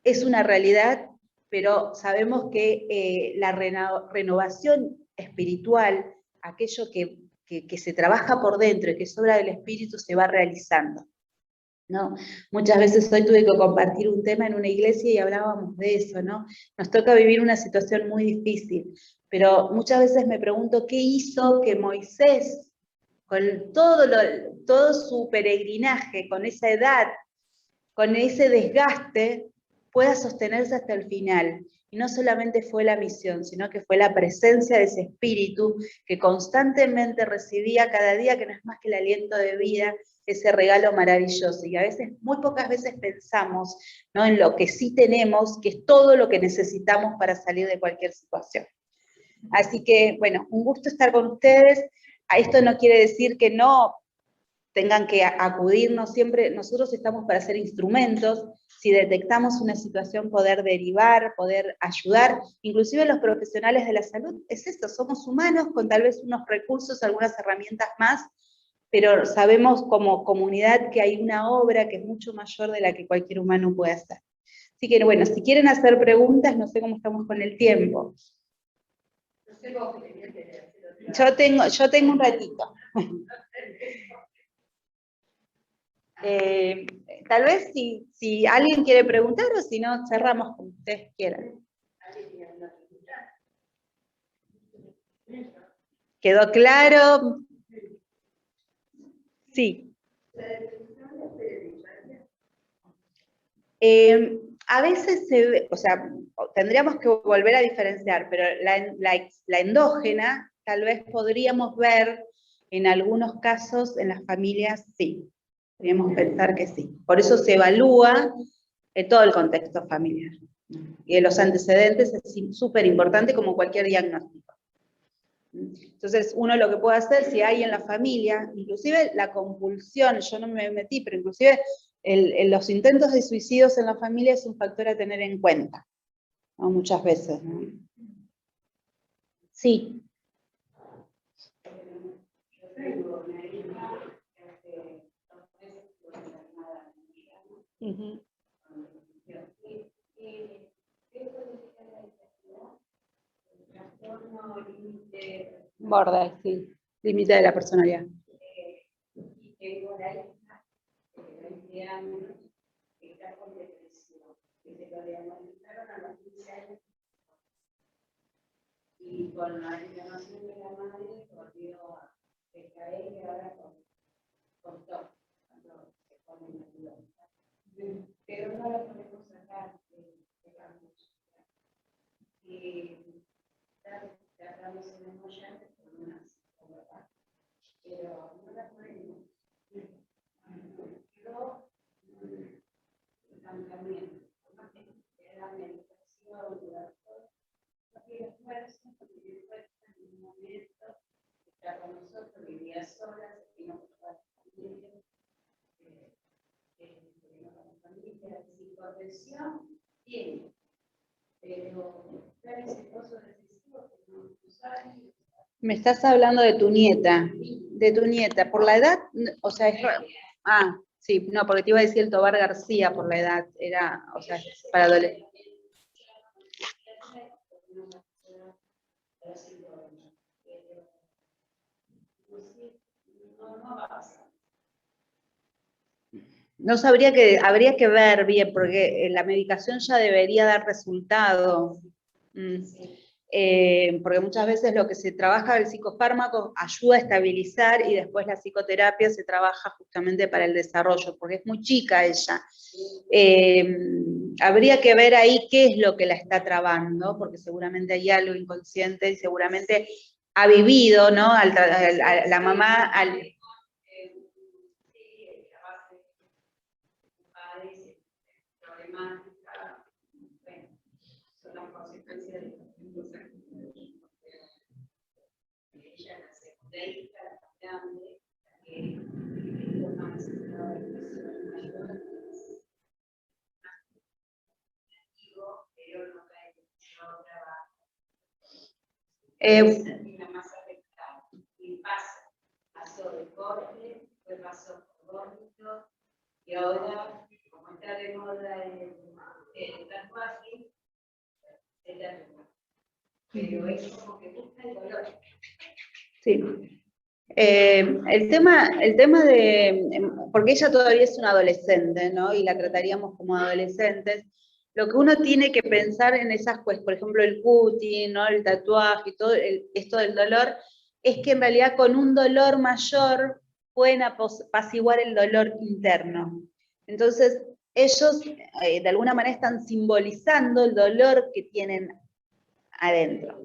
es una realidad, pero sabemos que la renovación espiritual, aquello que se trabaja por dentro y que es obra del Espíritu, se va realizando, ¿no? Muchas veces hoy tuve que compartir un tema en una iglesia y hablábamos de eso, ¿no? Nos toca vivir una situación muy difícil, pero muchas veces me pregunto qué hizo que Moisés, con todo su peregrinaje, con esa edad, con ese desgaste, pueda sostenerse hasta el final. Y no solamente fue la misión, sino que fue la presencia de ese espíritu que constantemente recibía cada día, que no es más que el aliento de vida, ese regalo maravilloso. Y a veces, muy pocas veces pensamos, ¿no?, en lo que sí tenemos, que es todo lo que necesitamos para salir de cualquier situación. Así que, bueno, un gusto estar con ustedes. Esto no quiere decir que no tengan que acudirnos siempre, nosotros estamos para ser instrumentos, si detectamos una situación poder derivar, poder ayudar, inclusive los profesionales de la salud, es esto, somos humanos con tal vez unos recursos, algunas herramientas más, pero sabemos como comunidad que hay una obra que es mucho mayor de la que cualquier humano puede hacer. Así que bueno, si quieren hacer preguntas, no sé cómo estamos con el tiempo. Yo tengo un ratito. Tal vez si alguien quiere preguntar, o si no, cerramos como ustedes quieran. ¿Quedó claro? Sí. A veces se ve, o sea, tendríamos que volver a diferenciar, pero la endógena tal vez podríamos ver en algunos casos en las familias, sí. Podríamos pensar que sí. Por eso se evalúa todo el contexto familiar. Y los antecedentes es súper importante como cualquier diagnóstico. Entonces, uno lo que puede hacer, si hay en la familia, inclusive la compulsión, yo no me metí, pero inclusive los intentos de suicidios en la familia es un factor a tener en cuenta, ¿no? Muchas veces, ¿no? Sí. Uh-huh. Borda, sí. Límite de la personalidad. Y con la información de la madre volvió a decaer, y ahora costó cuando se pone en la vida. Pero no lo podemos sacar de la música. Y tratamos en desmayarte con una ¿verdad? Pero no la podemos. Quedó estancamiento. La meditación, no tiene fuerza, porque tiene fuerza en un momento, está con nosotros, vivía sola, se vino con toda la familia, la psicotensión tiene, pero planes esposos decisivos que no saben. Me estás hablando de tu nieta, por la edad, o sea, sí, no, porque te iba a decir el Tobar García por la edad, era, o sea, para adolescentes. No sabría que, habría que ver bien, porque la medicación ya debería dar resultado. Porque muchas veces lo que se trabaja el psicofármaco ayuda a estabilizar y después la psicoterapia se trabaja justamente para el desarrollo, porque es muy chica ella. Habría que ver ahí qué es lo que la está trabando, porque seguramente hay algo inconsciente y seguramente ha vivido, ¿no? La mamá... Son las consecuencias de ella la secundaria, la grande, que no necesitaba educación, pero no cae en trabajo. Es la más afectada. Y pasó de corte, después pasó por vómito, y ahora, como está de moda el tatuaje, se tatúa. Pero es como que busca el dolor. Sí. El tema de, porque ella todavía es una adolescente, ¿no? Y la trataríamos como adolescentes, lo que uno tiene que pensar en esas, pues, por ejemplo, el cutting, ¿no? El tatuaje y todo esto del dolor, es que en realidad con un dolor mayor pueden apaciguar el dolor interno. Entonces, ellos de alguna manera están simbolizando el dolor que tienen adentro.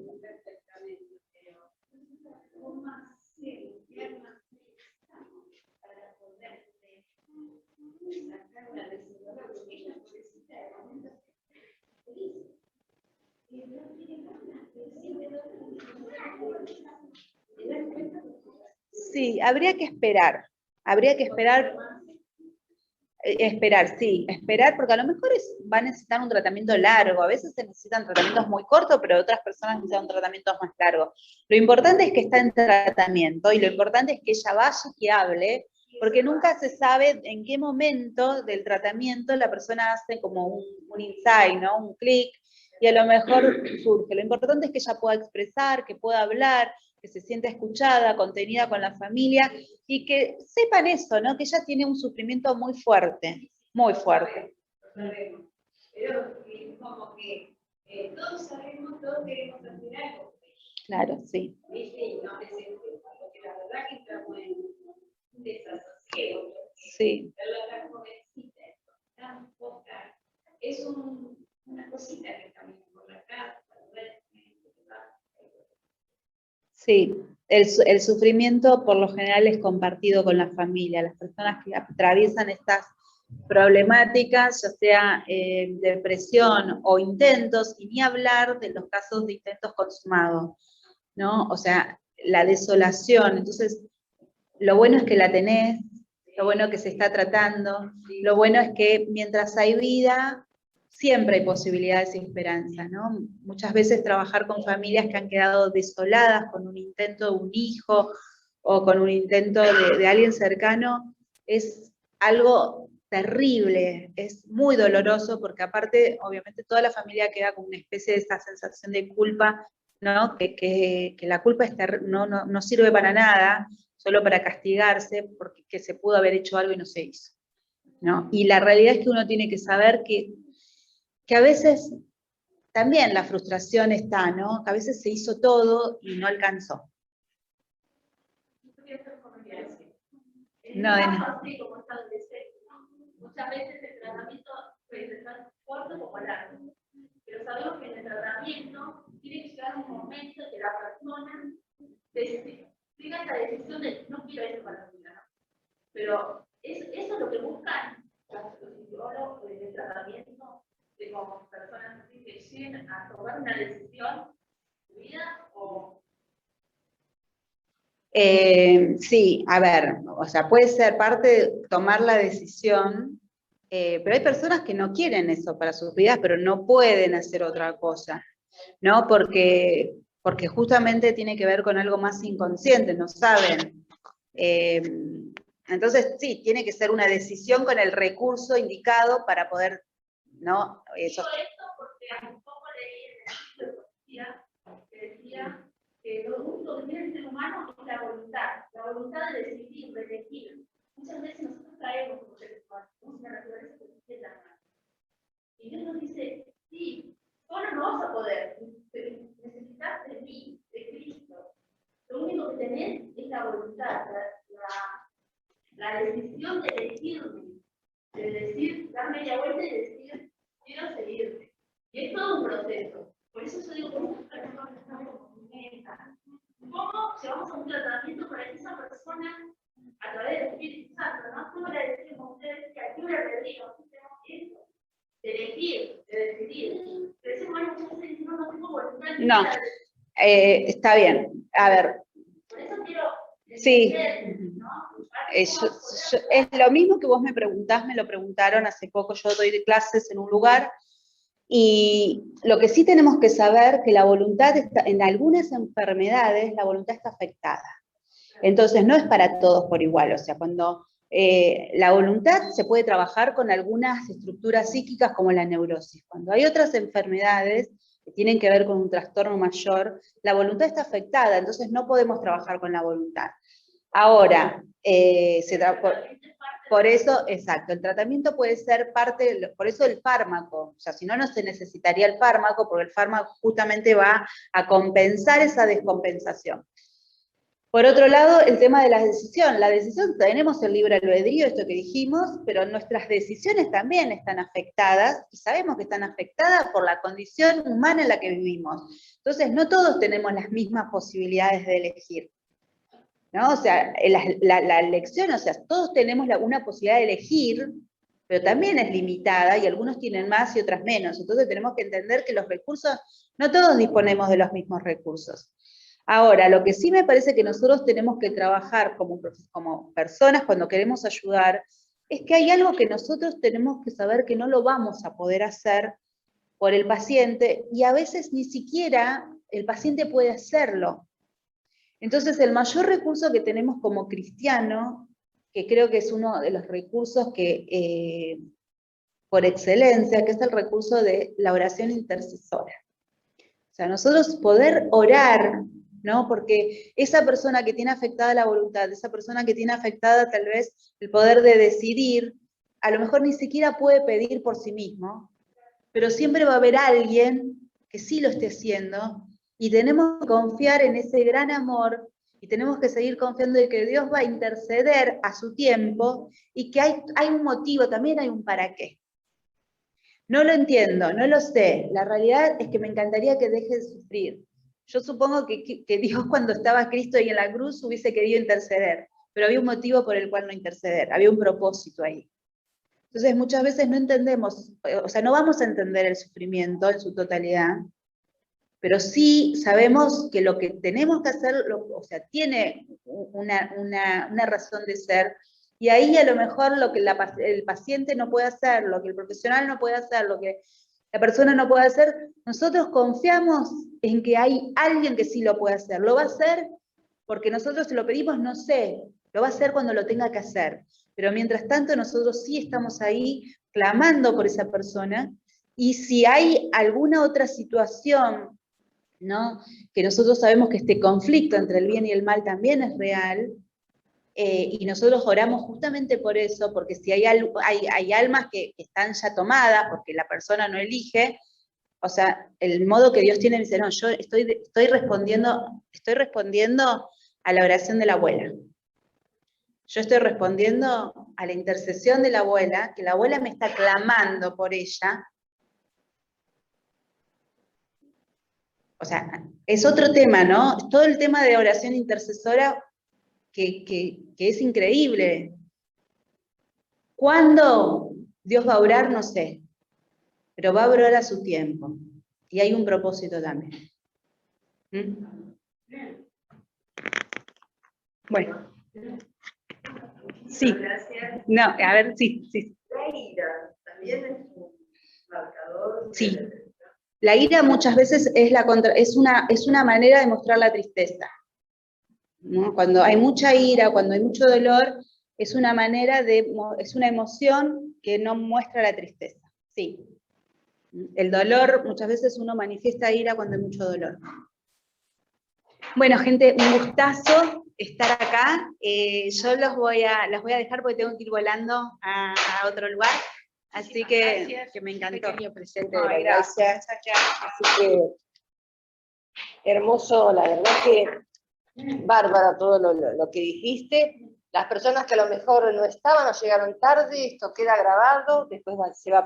Sí, habría que esperar porque a lo mejor va a necesitar un tratamiento largo, a veces se necesitan tratamientos muy cortos, pero otras personas necesitan tratamientos más largos. Lo importante es que está en tratamiento y lo importante es que ella vaya y que hable, porque nunca se sabe en qué momento del tratamiento la persona hace como un insight, ¿no? Un clic, y a lo mejor surge. Lo importante es que ella pueda expresar, que pueda hablar, que se sienta escuchada, contenida con la familia, y que sepan eso, ¿no? Que ella tiene un sufrimiento muy fuerte, muy fuerte. Pero es como que todos sabemos, todos queremos hacer algo. Claro, sí. Y no porque la verdad que estamos en un desasosiego. Sí. La jovencita, tan poca, es una cosita que estamos por la casa. Sí, el sufrimiento por lo general es compartido con la familia. Las personas que atraviesan estas problemáticas, ya sea depresión o intentos, y ni hablar de los casos de intentos consumados, ¿no? O sea, la desolación. Entonces, lo bueno es que la tenés, lo bueno es que se está tratando, lo bueno es que mientras hay vida, siempre hay posibilidades y esperanza, ¿no? Muchas veces trabajar con familias que han quedado desoladas con un intento de un hijo o con un intento de alguien cercano es algo terrible, es muy doloroso porque aparte, obviamente, toda la familia queda con una especie de esa sensación de culpa, ¿no? Que la culpa no sirve para nada, solo para castigarse porque se pudo haber hecho algo y no se hizo, ¿no? Y la realidad es que uno tiene que saber que a veces también la frustración está, ¿no? Que a veces se hizo todo y no alcanzó. No, muchas veces el tratamiento puede ser tan corto como largo, pero sabemos que en el tratamiento tiene que llegar un momento que la persona diga esta decisión de no quiero esto para mi vida, ¿no? Pero eso es lo que buscan los psicólogos en el tratamiento de como personas así que lleguen a tomar una decisión de vida o... Sí, a ver, o sea, puede ser parte de tomar la decisión, pero hay personas que no quieren eso para sus vidas, pero no pueden hacer otra cosa, ¿no? Porque justamente tiene que ver con algo más inconsciente, no saben. Entonces, sí, tiene que ser una decisión con el recurso indicado para poder, ¿no? Eso. Digo esto porque hace poco leí en el libro de poesía que decía que lo único que tiene el ser humano es la voluntad de decidir, de elegir. Muchas veces nosotros traemos como seres humanos una naturaleza que nos tiene la mano. Y Dios nos dice, sí, solo no vas a poder, necesitas de mí, de Cristo. Lo único que tenés es la voluntad, la decisión de elegirme, de decir, dar media vuelta y decir, quiero seguirte. Y es todo un proceso. Por eso yo digo que muchas personas están como meta. ¿Cómo llevamos a un tratamiento para que esa persona, a través del Espíritu Santo, ¿no? ¿Cómo le decimos a ustedes que aquí una realidad no tenemos eso? De elegir, de decidir. Pero ese momento muchas veces dice, no tengo voluntad. No, está bien. A ver. Por eso quiero Sí. ¿no? Es lo mismo que vos me preguntás, me lo preguntaron hace poco, yo doy clases en un lugar, y lo que sí tenemos que saber que la voluntad está, en algunas enfermedades, la voluntad está afectada. Entonces no es para todos por igual, o sea, cuando la voluntad se puede trabajar con algunas estructuras psíquicas como la neurosis. Cuando hay otras enfermedades que tienen que ver con un trastorno mayor, la voluntad está afectada, entonces no podemos trabajar con la voluntad. Ahora, por eso, exacto, el tratamiento puede ser parte, por eso el fármaco, o sea, si no, no se necesitaría el fármaco, porque el fármaco justamente va a compensar esa descompensación. Por otro lado, el tema de la decisión, tenemos el libre albedrío, esto que dijimos, pero nuestras decisiones también están afectadas, y sabemos que están afectadas por la condición humana en la que vivimos. Entonces, no todos tenemos las mismas posibilidades de elegir, ¿no? O sea, la elección, o sea, todos tenemos una posibilidad de elegir, pero también es limitada, y algunos tienen más y otras menos. Entonces tenemos que entender que los recursos, no todos disponemos de los mismos recursos. Ahora, lo que sí me parece que nosotros tenemos que trabajar como personas cuando queremos ayudar, es que hay algo que nosotros tenemos que saber que no lo vamos a poder hacer por el paciente, y a veces ni siquiera el paciente puede hacerlo. Entonces, el mayor recurso que tenemos como cristiano, que creo que es uno de los recursos que, por excelencia, que es el recurso de la oración intercesora. O sea, nosotros poder orar, ¿no? Porque esa persona que tiene afectada la voluntad, esa persona que tiene afectada tal vez el poder de decidir, a lo mejor ni siquiera puede pedir por sí mismo, pero siempre va a haber alguien que sí lo esté haciendo, y tenemos que confiar en ese gran amor, y tenemos que seguir confiando en que Dios va a interceder a su tiempo, y que hay un motivo, también hay un para qué. No lo entiendo, no lo sé. La realidad es que me encantaría que deje de sufrir. Yo supongo que Dios, cuando estaba Cristo ahí en la cruz, hubiese querido interceder, pero había un motivo por el cual no interceder, había un propósito ahí. Entonces muchas veces no entendemos, o sea, no vamos a entender el sufrimiento en su totalidad, pero sí sabemos que lo que tenemos que hacer, o sea, tiene una razón de ser, y ahí a lo mejor lo que el paciente no puede hacer, lo que el profesional no puede hacer, lo que la persona no puede hacer, nosotros confiamos en que hay alguien que sí lo puede hacer. Lo va a hacer porque nosotros se lo pedimos, no sé, lo va a hacer cuando lo tenga que hacer. Pero mientras tanto nosotros sí estamos ahí clamando por esa persona, y si hay alguna otra situación, ¿no?, que nosotros sabemos que este conflicto entre el bien y el mal también es real, y nosotros oramos justamente por eso, porque si hay almas que están ya tomadas, porque la persona no elige, o sea, el modo que Dios tiene, dice, no, yo estoy respondiendo a la oración de la abuela. Yo estoy respondiendo a la intercesión de la abuela, que la abuela me está clamando por ella. o sea, es otro tema, ¿no? Todo el tema de oración intercesora que es increíble. ¿Cuándo Dios va a orar? No sé, pero va a orar a su tiempo. Y hay un propósito también. ¿Mm? Bueno. Sí. Gracias. No, a ver, sí. La ira también es un marcador. Sí. La ira muchas veces es una manera de mostrar la tristeza, ¿no? Cuando hay mucha ira, cuando hay mucho dolor, es una emoción que no muestra la tristeza. Sí. El dolor, muchas veces uno manifiesta ira cuando hay mucho dolor. Bueno, gente, un gustazo estar acá. Yo las voy a dejar porque tengo que ir volando a otro lugar. Así que me encantó. Un pequeño presente de la Ay, iglesia. gracias. Así que hermoso, la verdad que bárbara todo lo que dijiste. Las personas que a lo mejor no estaban o llegaron tarde, esto queda grabado, después se va